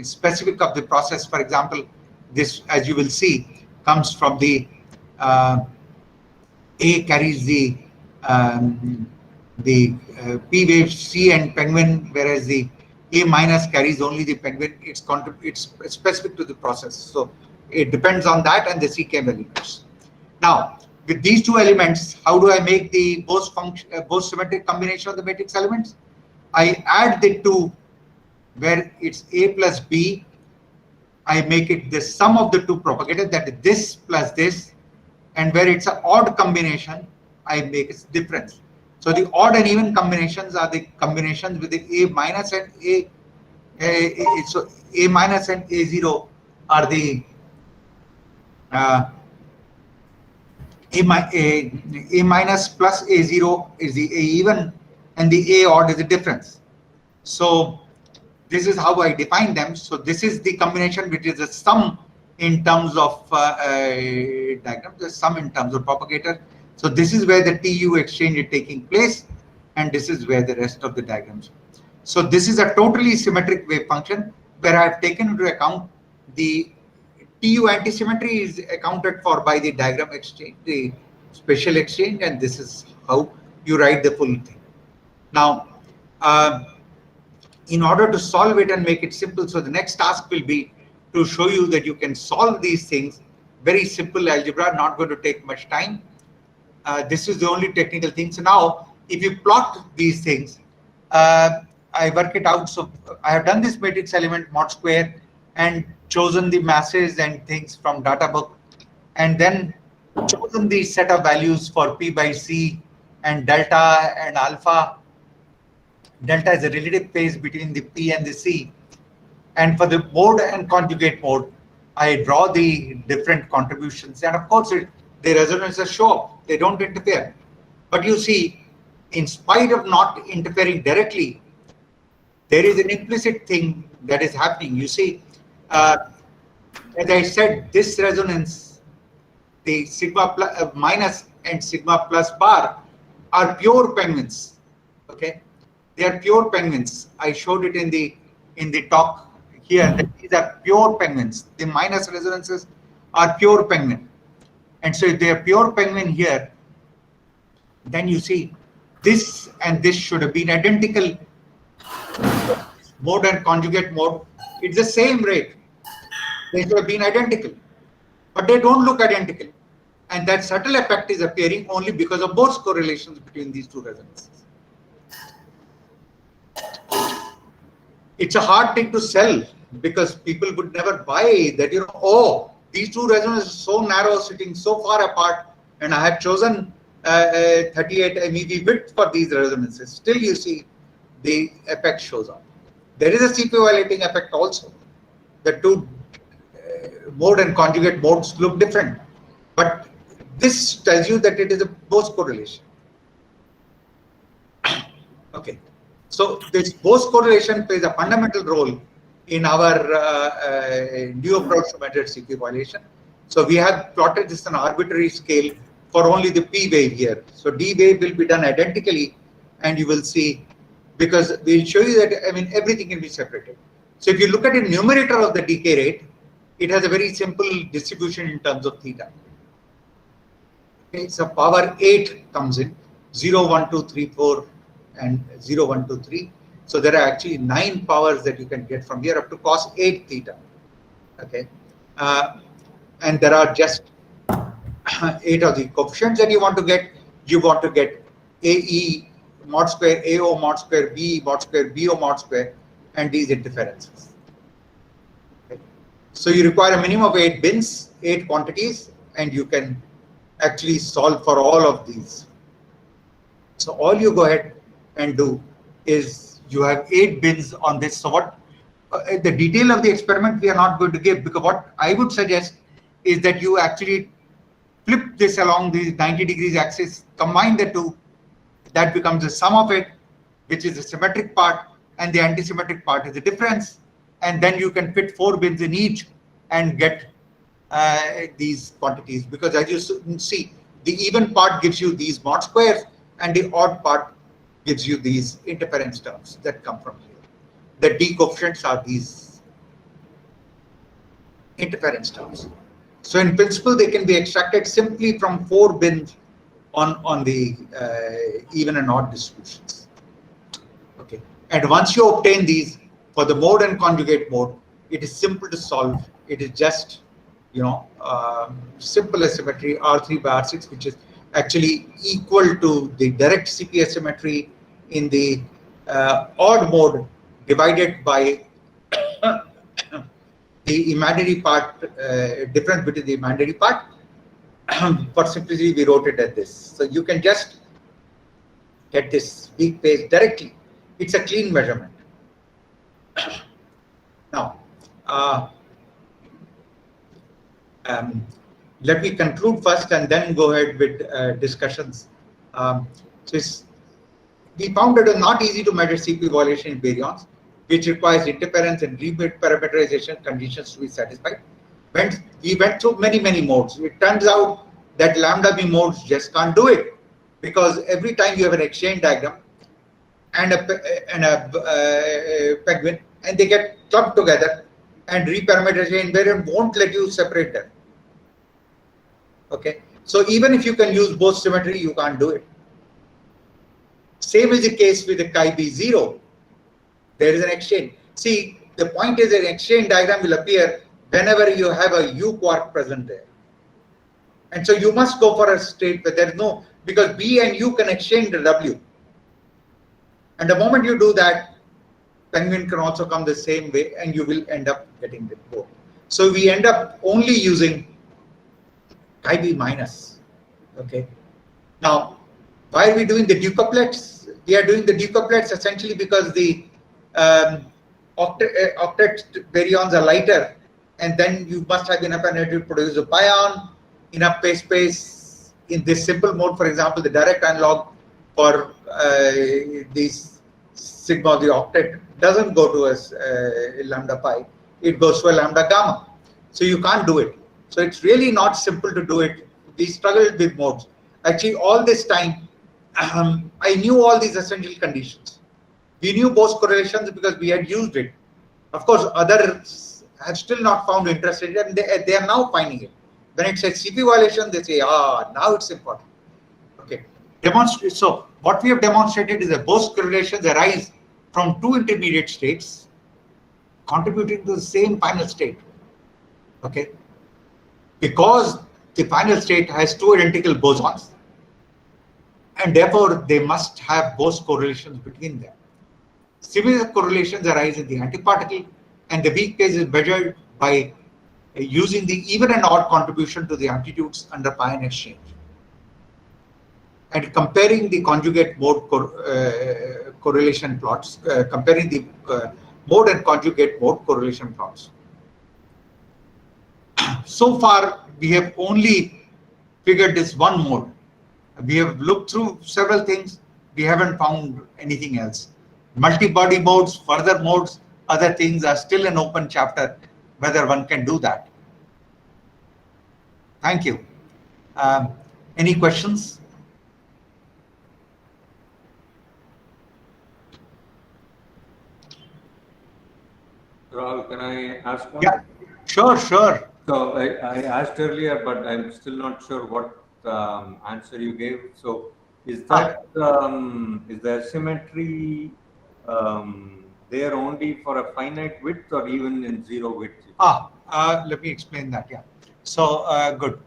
specific of the process. For example, this, as you will see, comes from the A carries the P wave C and penguin, whereas the A minus carries only the penguin. It's specific to the process, so it depends on that and the CKM elements. Now, with these 2 elements, how do I make the Bose symmetric combination of the matrix elements? I add the 2 where it's A plus B. I make it the sum of the 2 propagators, that is this plus this, and where it's an odd combination, I make its difference. So the odd and even combinations are the combinations with the A minus and so A minus and A0 are the A minus plus A0 is the A even, and the A odd is the difference. So this is how I define them. So this is the combination which is the sum in terms of diagram, the sum in terms of propagator. So this is where the TU exchange is taking place, and this is where the rest of the diagrams. So this is a totally symmetric wave function where I have taken into account the TU antisymmetry is accounted for by the diagram exchange, the special exchange, and this is how you write the full thing. Now, in order to solve it and make it simple, so the next task will be to show you that you can solve these things. Very simple algebra, not going to take much time. This is the only technical thing. So now, if you plot these things, I work it out. So I have done this matrix element mod square and chosen the masses and things from data book, and then chosen the set of values for P by C and delta and alpha. Delta is a relative phase between the P and the C. And for the mode and conjugate mode, I draw the different contributions. And of course, the resonances show up. They don't interfere. But you see, in spite of not interfering directly, there is an implicit thing that is happening. You see, as I said, this resonance, the sigma minus and sigma plus bar are pure penguins. Okay, they are pure penguins. I showed it in the talk here. That these are pure penguins. The minus resonances are pure penguin, and so if they are pure penguin here, then you see this and this should have been identical. Mode and conjugate mode, it's the same rate. They should have been identical, but they don't look identical. And that subtle effect is appearing only because of Bose correlations between these two resonances. It's a hard thing to sell because people would never buy that, oh, these two resonances are so narrow, sitting so far apart, and I have chosen 38 MeV width for these resonances. Still, you see the effect shows up. There is a CP violating effect also. The two mode and conjugate modes look different, but this tells you that it is a Bose correlation. Okay, so this Bose correlation plays a fundamental role in our new approach to measure CP violation. So we have plotted this on an arbitrary scale for only the P wave here. So D wave will be done identically, and you will see, because we'll show you that, I mean, everything can be separated. So if you look at the numerator of the decay rate, it has a very simple distribution in terms of theta. Okay, so power 8 comes in, 0, 1, 2, 3, 4, and 0, 1, 2, 3. So there are actually 9 powers that you can get from here up to cos 8 theta. Okay, and there are just 8 of the coefficients that you want to get. You want to get AE mod square, AO mod square, BE mod square, BO mod square, and these interferences. Okay. So you require a minimum of 8 bins, 8 quantities, and you can actually solve for all of these. So all you go ahead and do is you have 8 bins on this. So what the detail of the experiment we are not going to give, because what I would suggest is that you actually flip this along the 90 degrees axis, combine the two, that becomes the sum of it, which is the symmetric part, and the anti-symmetric part is the difference. And then you can fit 4 bins in each and get these quantities, because as you see, the even part gives you these mod squares and the odd part gives you these interference terms that come from here. The D coefficients are these interference terms. So in principle, they can be extracted simply from 4 bins on the even and odd distributions. Okay, and once you obtain these for the mode and conjugate mode, it is simple to solve. It is just, simple asymmetry R3 by R6, which is actually equal to the direct CP asymmetry in the odd mode divided by the imaginary part, difference between the imaginary part. For simplicity, we wrote it as this. So you can just get this weak phase directly. It's a clean measurement. Now, let me conclude first and then go ahead with discussions. We found it not easy to measure CP violation in baryons, which requires interference and reparameterization conditions to be satisfied. We went through many modes. It turns out that lambda B modes just can't do it, because every time you have an exchange diagram and a penguin, and they get clubbed together, and reparameterization invariant won't let you separate them. Okay, so even if you can use both symmetry, you can't do it. Same is the case with the chi-B0. There is an exchange. See, the point is an exchange diagram will appear whenever you have a U quark present there. And so you must go for a state where there is no, because B and U can exchange the W. And the moment you do that, Penguin can also come the same way, and you will end up getting the both. So we end up only using chi-b minus. Okay. Now, why are we doing the decouplets? We are doing the decouplets essentially because the octet baryons are lighter, and then you must have enough energy to produce a pion, enough phase space in this simple mode. For example, the direct analog for this sigma of the octet doesn't go to a lambda pi, it goes to a lambda gamma. So you can't do it. So it's really not simple to do it. We struggled with modes. Actually, all this time, I knew all these essential conditions. We knew Bose correlations because we had used it. Of course, others have still not found interest in it, and they are now finding it. When it says CP violation, they say, now it's important. Okay. So what we have demonstrated is that Bose correlations arise from two intermediate states contributing to the same final state. Okay. Because the final state has two identical bosons, and therefore they must have Bose correlations between them. Similar correlations arise in the antiparticle, and the weak phase is measured by using the even and odd contribution to the amplitudes under pion exchange, and comparing the conjugate mode correlation plots, comparing the mode and conjugate mode correlation plots. So far, we have only figured this one mode. We have looked through several things. We haven't found anything else. Multi-body modes, further modes, other things are still an open chapter, whether one can do that. Thank you. Any questions? Rahul, can I ask one? Yeah, sure. So I asked earlier, but I'm still not sure what answer you gave. So is that is the asymmetry there only for a finite width or even in zero width? Let me explain that. Yeah. So good.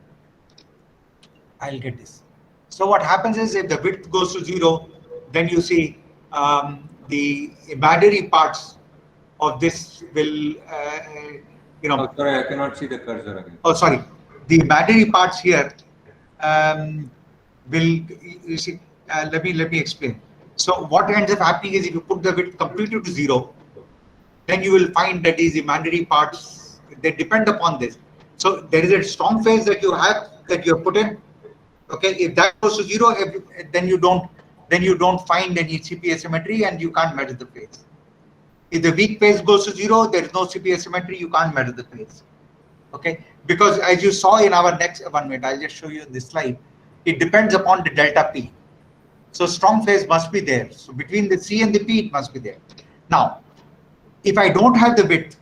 I'll get this. So what happens is if the width goes to zero, then you see the imaginary parts of this will Oh, sorry, I cannot see the cursor again. Oh, sorry. The imaginary parts here will, you see, let me explain. So what ends up happening is if you put the width completely to zero, then you will find that these imaginary parts, they depend upon this. So there is a strong phase that you have put in. Okay, if that goes to zero, then you don't find any CP asymmetry and you can't measure the phase. If the weak phase goes to zero, there is no CP asymmetry, you can't measure the phase. Okay, because as you saw in our next 1 minute, I'll just show you this slide. It depends upon the delta P. So strong phase must be there. So between the C and the P, it must be there. Now, if I don't have the width,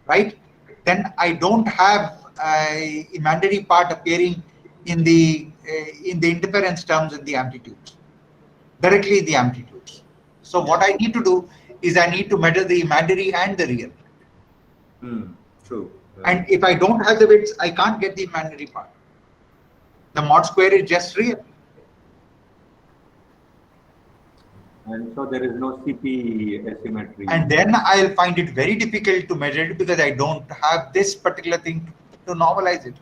right, then I don't have a imaginary part appearing in the interference terms in the amplitudes, directly in the amplitudes. So what I need to do is I need to measure the imaginary and the real. True. And if I don't have the widths, I can't get the imaginary part. The mod square is just real. And so there is no CP asymmetry. And then I'll find it very difficult to measure it because I don't have this particular thing to normalize it.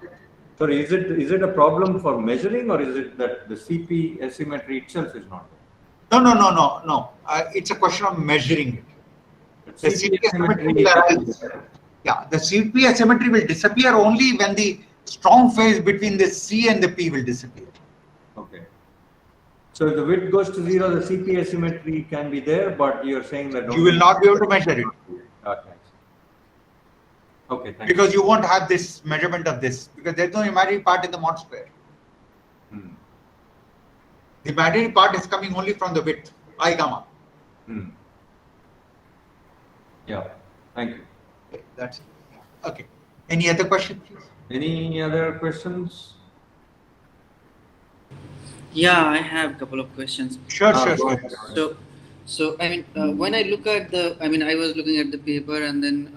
So is it a problem for measuring, or is it that the CP asymmetry itself is not there? No. It's a question of measuring it. The CP asymmetry will arise. Yeah, the CP asymmetry will disappear only when the strong phase between the C and the P will disappear. Okay. So if the width goes to zero, the CP asymmetry can be there, but you're saying that you will not be able to measure it. Okay, thank because you won't have this measurement of this, because there's no imaginary part in the mod square. The imaginary part is coming only from the width, I gamma. Yeah, thank you. Okay, that's it. Okay. Any other questions, please? Any other questions? Yeah, I have a couple of questions. Sure. So I mean, when I look at I was looking at the paper, and then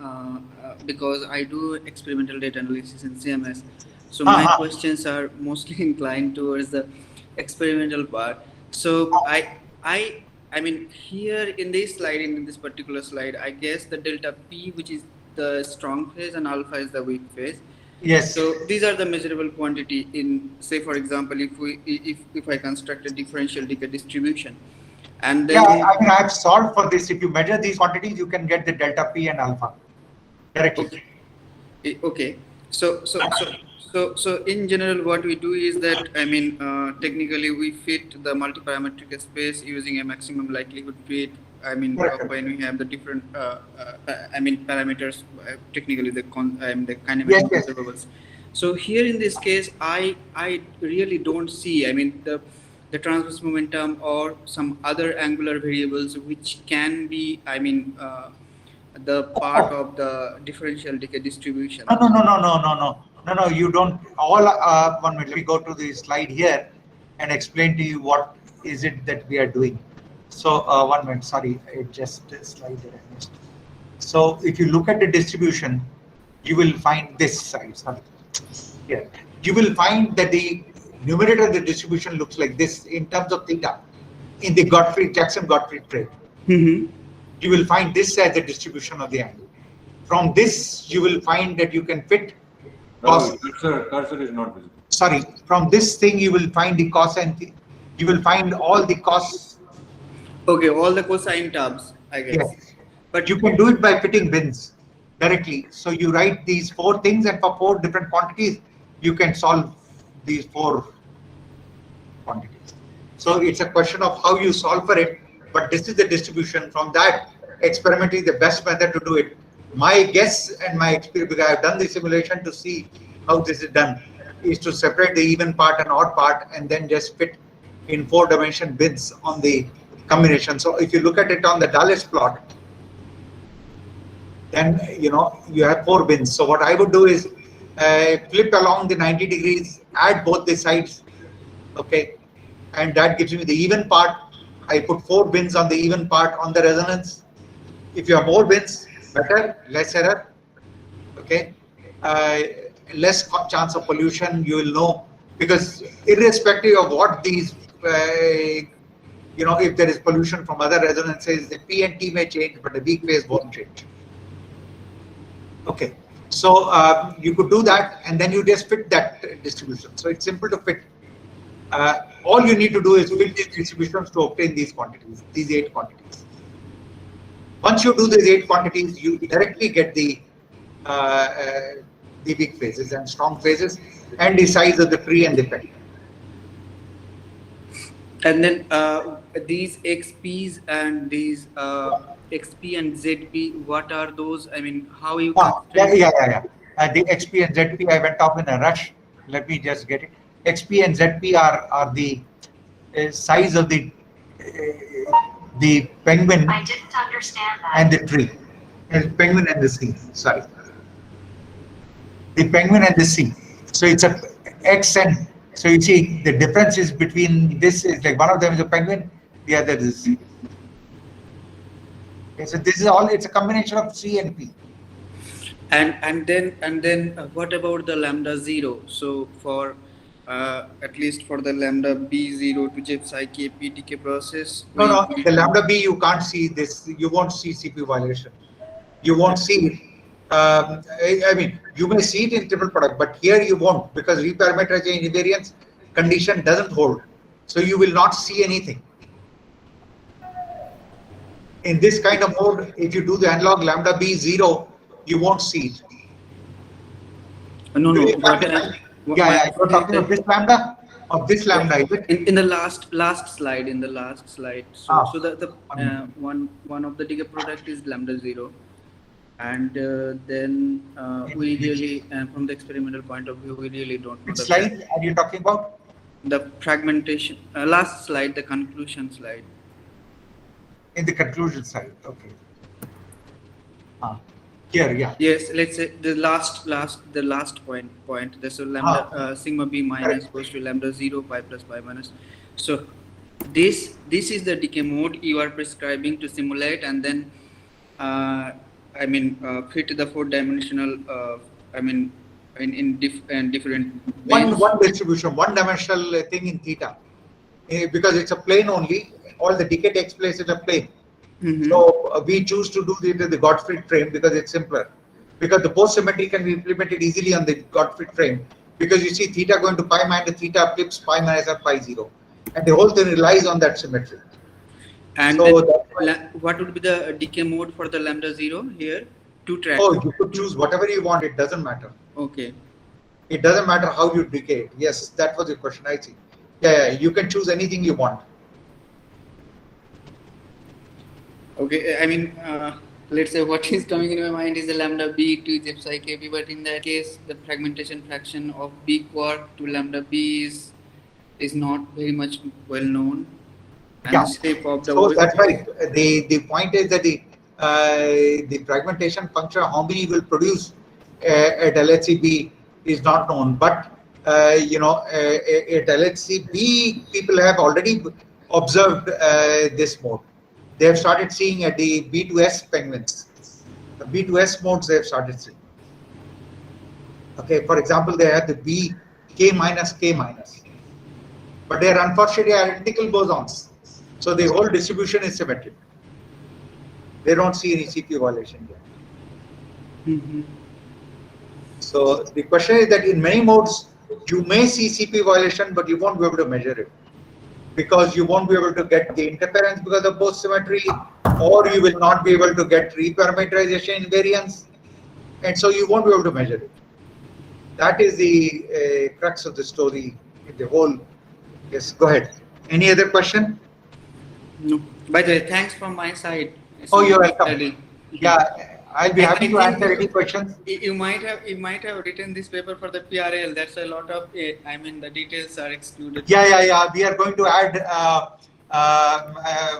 because I do experimental data analysis in CMS, so my questions are mostly inclined towards the experimental part. So I I mean, here in this slide, in this particular slide, I guess the delta P, which is the strong phase, and alpha is the weak phase. Yes. So these are the measurable quantity in, say, for example, if I construct a differential decay distribution, and then yeah, I mean, I've solved for this. If you measure these quantities, you can get the delta P and alpha directly. Okay. So in general, what we do is that, I mean, technically we fit the multiparametric space using a maximum likelihood fit. I mean, when we have the different, I mean, parameters, technically the kinematic observables. So here in this case, I really don't see, I mean, the transverse momentum or some other angular variables which can be, I mean, the part of the differential decay distribution. No, you don't. All 1 minute. Let me go to the slide here and explain to you what is it that we are doing. So 1 minute. Sorry, it just slide that I missed. So if you look at the distribution, you will find this side. Sorry, here you will find that the numerator of the distribution looks like this in terms of theta in the Jackson-Gottfried trait. You will find this as the distribution of the angle. From this, you will find that you can fit cos. Cursor is not visible. Sorry, from this thing you will find the cos and you will find all the cos. Okay, all the cosine terms, I guess. Yes. But you can do it by fitting bins directly. So you write these 4 things, and for 4 different quantities, you can solve these 4 quantities. So it's a question of how you solve for it. But this is the distribution. From that, experiment is the best method to do it. My guess and my experience, because I have done the simulation to see how this is done, is to separate the even part and odd part and then just fit in 4-dimension bins on the combination. So if you look at it on the Dulles plot, then you have 4 bins. So what I would do is flip along the 90 degrees, add both the sides, okay, and that gives me the even part. I put 4 bins on the even part on the resonance. If you have more bins, better, less error, okay, less chance of pollution. You will know, because irrespective of what these, if there is pollution from other resonances, the P and T may change, but the weak phase won't change. Okay, so you could do that, and then you just fit that distribution. So it's simple to fit. All you need to do is fit these distributions to obtain these quantities, these 8 quantities. Once you do these 8 quantities, you directly get the weak phases and strong phases, and the size of the free and the petty. And then these XPs and these XP and ZP, what are those? I mean, how you? Yeah. The XP and ZP, I went off in a rush. Let me just get it. XP and ZP are the size of the penguin. I didn't understand that. And the tree. Penguin and the sea. Sorry. The penguin and the sea. So it's a X and so you see the difference is between this is like one of them is a penguin, the other is a sea. Okay, so this is all. It's a combination of C and P. And then what about the lambda 0? So for at least for the lambda B0 to J psi Kp decay process. No, the lambda B you can't see this. You won't see CP violation. You won't see it. I mean, you may see it in triple product, but here you won't, because reparameterization invariance condition doesn't hold. So you will not see anything. In this kind of mode, if you do the analog lambda B0, you won't see it. No. You're talking of this lambda? Of this lambda, is it? In the last slide, So the one of the decay product is lambda 0. And then we really, from the experimental point of view, we really don't know. Which slide are you talking about? The fragmentation, last slide, the conclusion slide. In the conclusion slide, okay. Here, yeah. Yes, let's say the last point. So lambda sigma b minus goes to lambda 0 pi plus pi minus. So this is the decay mode you are prescribing to simulate, and then fit the 4-dimensional. In different one distribution, 1-dimensional thing in theta. because it's a plane only. All the decay takes place in a plane. Mm-hmm. So we choose to do the Gottfried frame because it's simpler. Because the post symmetry can be implemented easily on the Gottfried frame. Because you see theta going to pi minus theta flips pi minus or pi 0. And the whole thing relies on that symmetry. And So what would be the decay mode for the lambda 0 here? 2 track. Oh, you could choose whatever you want. It doesn't matter. Okay. It doesn't matter how you decay it. Yes, that was the question. I see. Yeah, you can choose anything you want. Okay, I mean, let's say what is coming in my mind is the lambda b to z psi kb, but in that case, the fragmentation fraction of b quark to lambda b is not very much well known. And Yeah. the shape of the So that's right. The point is that the fragmentation function, how many will produce at LHCb is not known. But at LHCb, people have already observed this mode. They have started seeing at the B2S penguins. The B2S modes they have started seeing. Okay, for example, they have the B K minus K minus. But they are unfortunately identical bosons. So the whole distribution is symmetric. They don't see any CPU violation yet. Mm-hmm. So the question is that in many modes, you may see CPU violation, but you won't be able to measure it. Because you won't be able to get the interference because of post symmetry, or you will not be able to get reparameterization invariance, and so you won't be able to measure it. That is the crux of the story. The whole. Yes, go ahead. Any other question? No. By the way, thanks from my side. Oh, you're welcome. Yeah, I'll be happy to answer any questions. You might have written this paper for the PRL. That's a lot of I mean the details are excluded. Yeah. We are going to add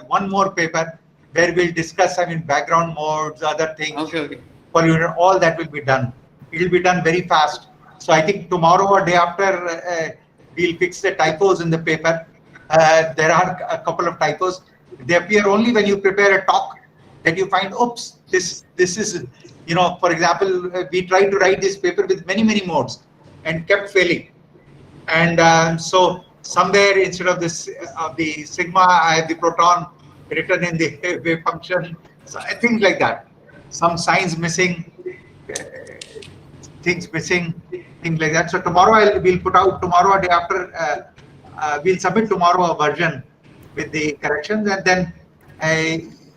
one more paper where we'll discuss, background modes, other things. Okay. For you, all that will be done. It will be done very fast. So I think tomorrow or day after, we'll fix the typos in the paper. There are a couple of typos. They appear only when you prepare a talk. That you find, oops, this is, for example, we tried to write this paper with many modes and kept failing. And so somewhere instead of this the sigma, I have the proton written in the wave function, so things like that. Some signs missing, things missing, things like that. So tomorrow we'll put out tomorrow or day after. We'll submit tomorrow a version with the corrections, and then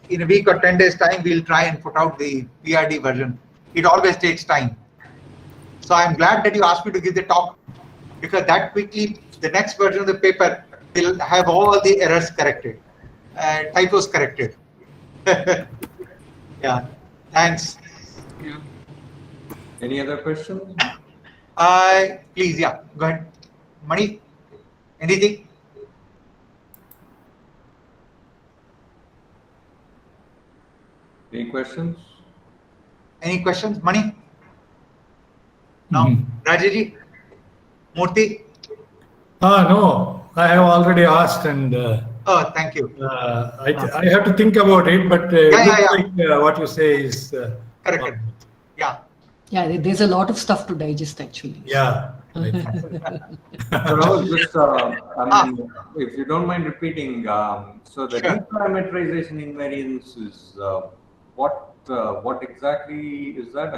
in a week or 10 days time, we'll try and put out the PRD version. It always takes time. So I'm glad that you asked me to give the talk, because that quickly, the next version of the paper will have all the errors corrected, typos corrected. Yeah, thanks. Yeah. Any other questions? Please, yeah, go ahead. Mani, anything? Any questions? Any questions, Mani? No? Rajaji? Murthy? No, I have already asked, and Oh, thank you. I have to think about it, but what you say is Correct. Yeah. Yeah, there's a lot of stuff to digest actually. Yeah. Right. So Rahul, just, if you don't mind repeating, so the reparameterization invariance is what exactly is that?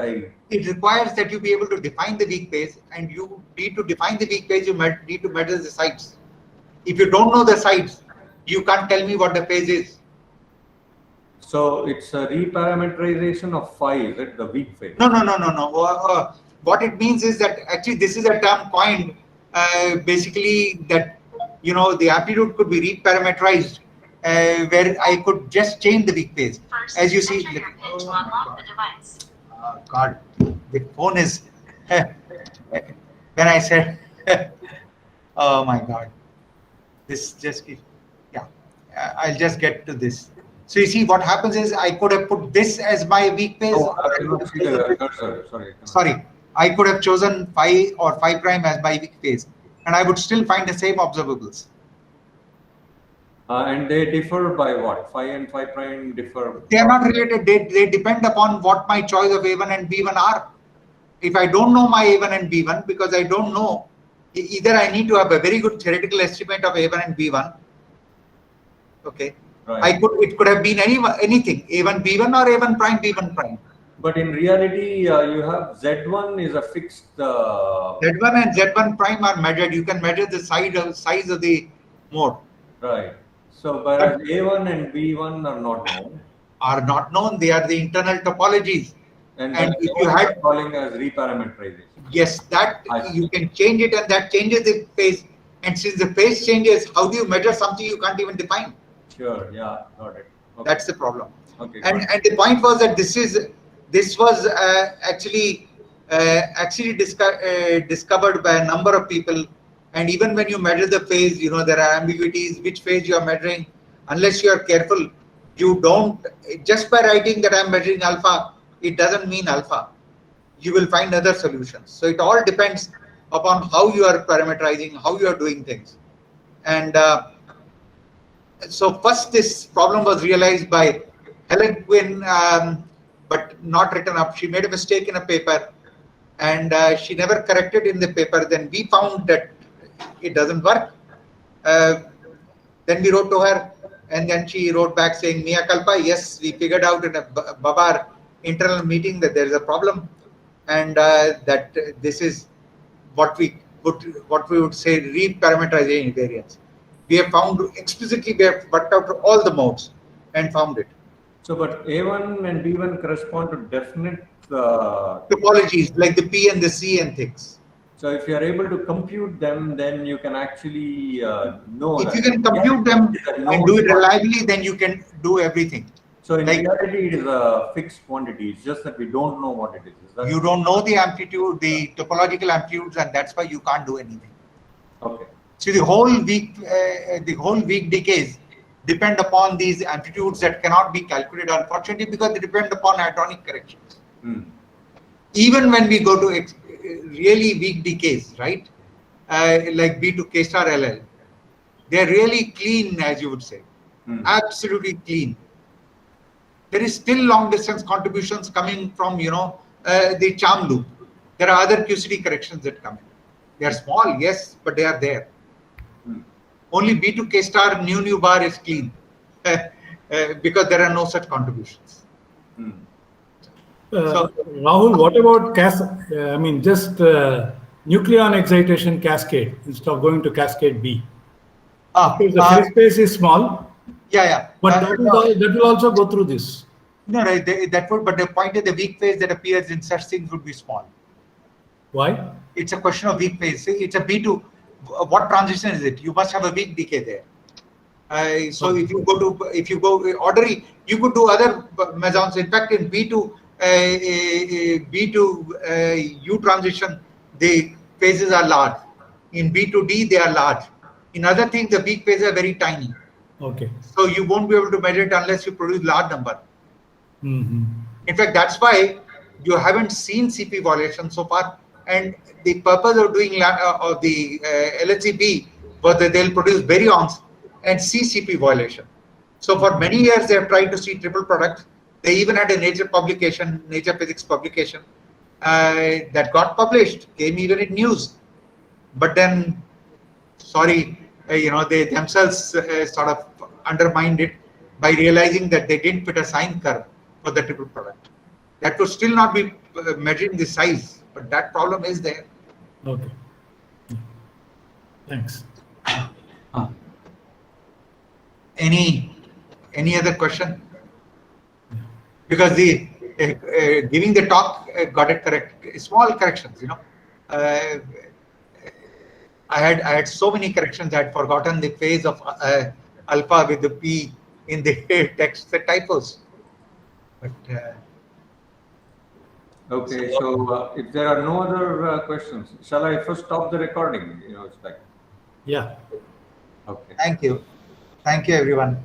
It requires that you be able to define the weak phase, and you need to define the weak phase, you need to measure the sides. If you don't know the sides, you can't tell me what the phase is. So it's a reparameterization of phi, is it the weak phase? No. What it means is that actually this is a term coined, basically that, the amplitude could be reparameterized, where I could just change the weak phase. As you see, God, the phone is, when I said, oh my God, this just, I'll just get to this. So you see, what happens is I could have put this as my weak phase. Sorry, I could have chosen phi or phi prime as my weak phase, and I would still find the same observables. And they differ by what? Phi and phi prime differ? They are not related. They depend upon what my choice of A1 and B1 are. If I don't know my A1 and B1, because I don't know, either I need to have a very good theoretical estimate of A1 and B1, Okay, Right. it could have been anything, A1 B1 or A1 prime B1 prime. But in reality, you have Z1 is a fixed. Z1 and Z1 prime are measured. You can measure the size of the mode. Right. So, whereas A1 and B1 are not known. Are not known. They are the internal topologies. And if you had calling as reparameterization. Yes, that you can change it, and that changes the phase. And since the phase changes, how do you measure something you can't even define? Sure. Yeah. Got it. Okay. That's the problem. Okay. And the point was that this was actually discovered by a number of people. And even when you measure the phase, there are ambiguities. Which phase you are measuring? Unless you are careful, you don't just by writing that I'm measuring alpha. It doesn't mean alpha. You will find other solutions. So it all depends upon how you are parameterizing, how you are doing things. And so first this problem was realized by Helen Quinn, but not written up. She made a mistake in a paper, and she never corrected in the paper. Then we found that it doesn't work. Then we wrote to her, and then she wrote back saying, Mea culpa, yes, we figured out in a Babar internal meeting that there is a problem, and that this is what we would say reparameterization invariance. We have found explicitly, we have worked out all the modes and found it. So, but A1 and B1 correspond to definite topologies like the P and the C and things. So, if you are able to compute them, then you can actually know. If you can compute them and do it reliably, then you can do everything. So, in reality, it is a fixed quantity. It's just that we don't know what it is. You don't know the amplitude, the topological amplitudes, and that's why you can't do anything. Okay. So the whole weak decays depend upon these amplitudes that cannot be calculated, unfortunately, because they depend upon hadronic corrections. Even when we go to really weak decays, right, like B to K star LL, they're really clean, as you would say, absolutely clean. There is still long distance contributions coming from, the charm loop. There are other QCD corrections that come in. They are small, yes, but they are there. Only B to K star nu bar is clean because there are no such contributions. So, Rahul, what about just nucleon excitation cascade instead of going to cascade B? Because the phase space is small. Yeah. But that will also go through this. No, right, that would. But the point is, the weak phase that appears in such things would be small. Why? It's a question of weak phase. It's a B2. What transition is it? You must have a weak decay there. So if you go orderly, you could do other mesons. In fact, in B2 U transition, the phases are large. In B to D, they are large. In other things, the weak phases are very tiny. Okay. So you won't be able to measure it unless you produce large number. In fact, that's why you haven't seen CP violation so far. And the purpose of doing the LHCb was that they'll produce baryons and see CP violation. So for many years, they have tried to see triple product. They even had a Nature Physics publication that got published, came even in news. But then, sorry, they themselves sort of undermined it by realizing that they didn't put a sine curve for the triple product. That would still not be measuring the size, but that problem is there. Okay. Thanks. Any other question? Because the giving the talk got it correct. Small corrections, I had so many corrections. I had forgotten the phase of alpha with the P in the text, the typos. But okay, so if there are no other questions, shall I first stop the recording? It's like. Yeah. Okay. Thank you, everyone.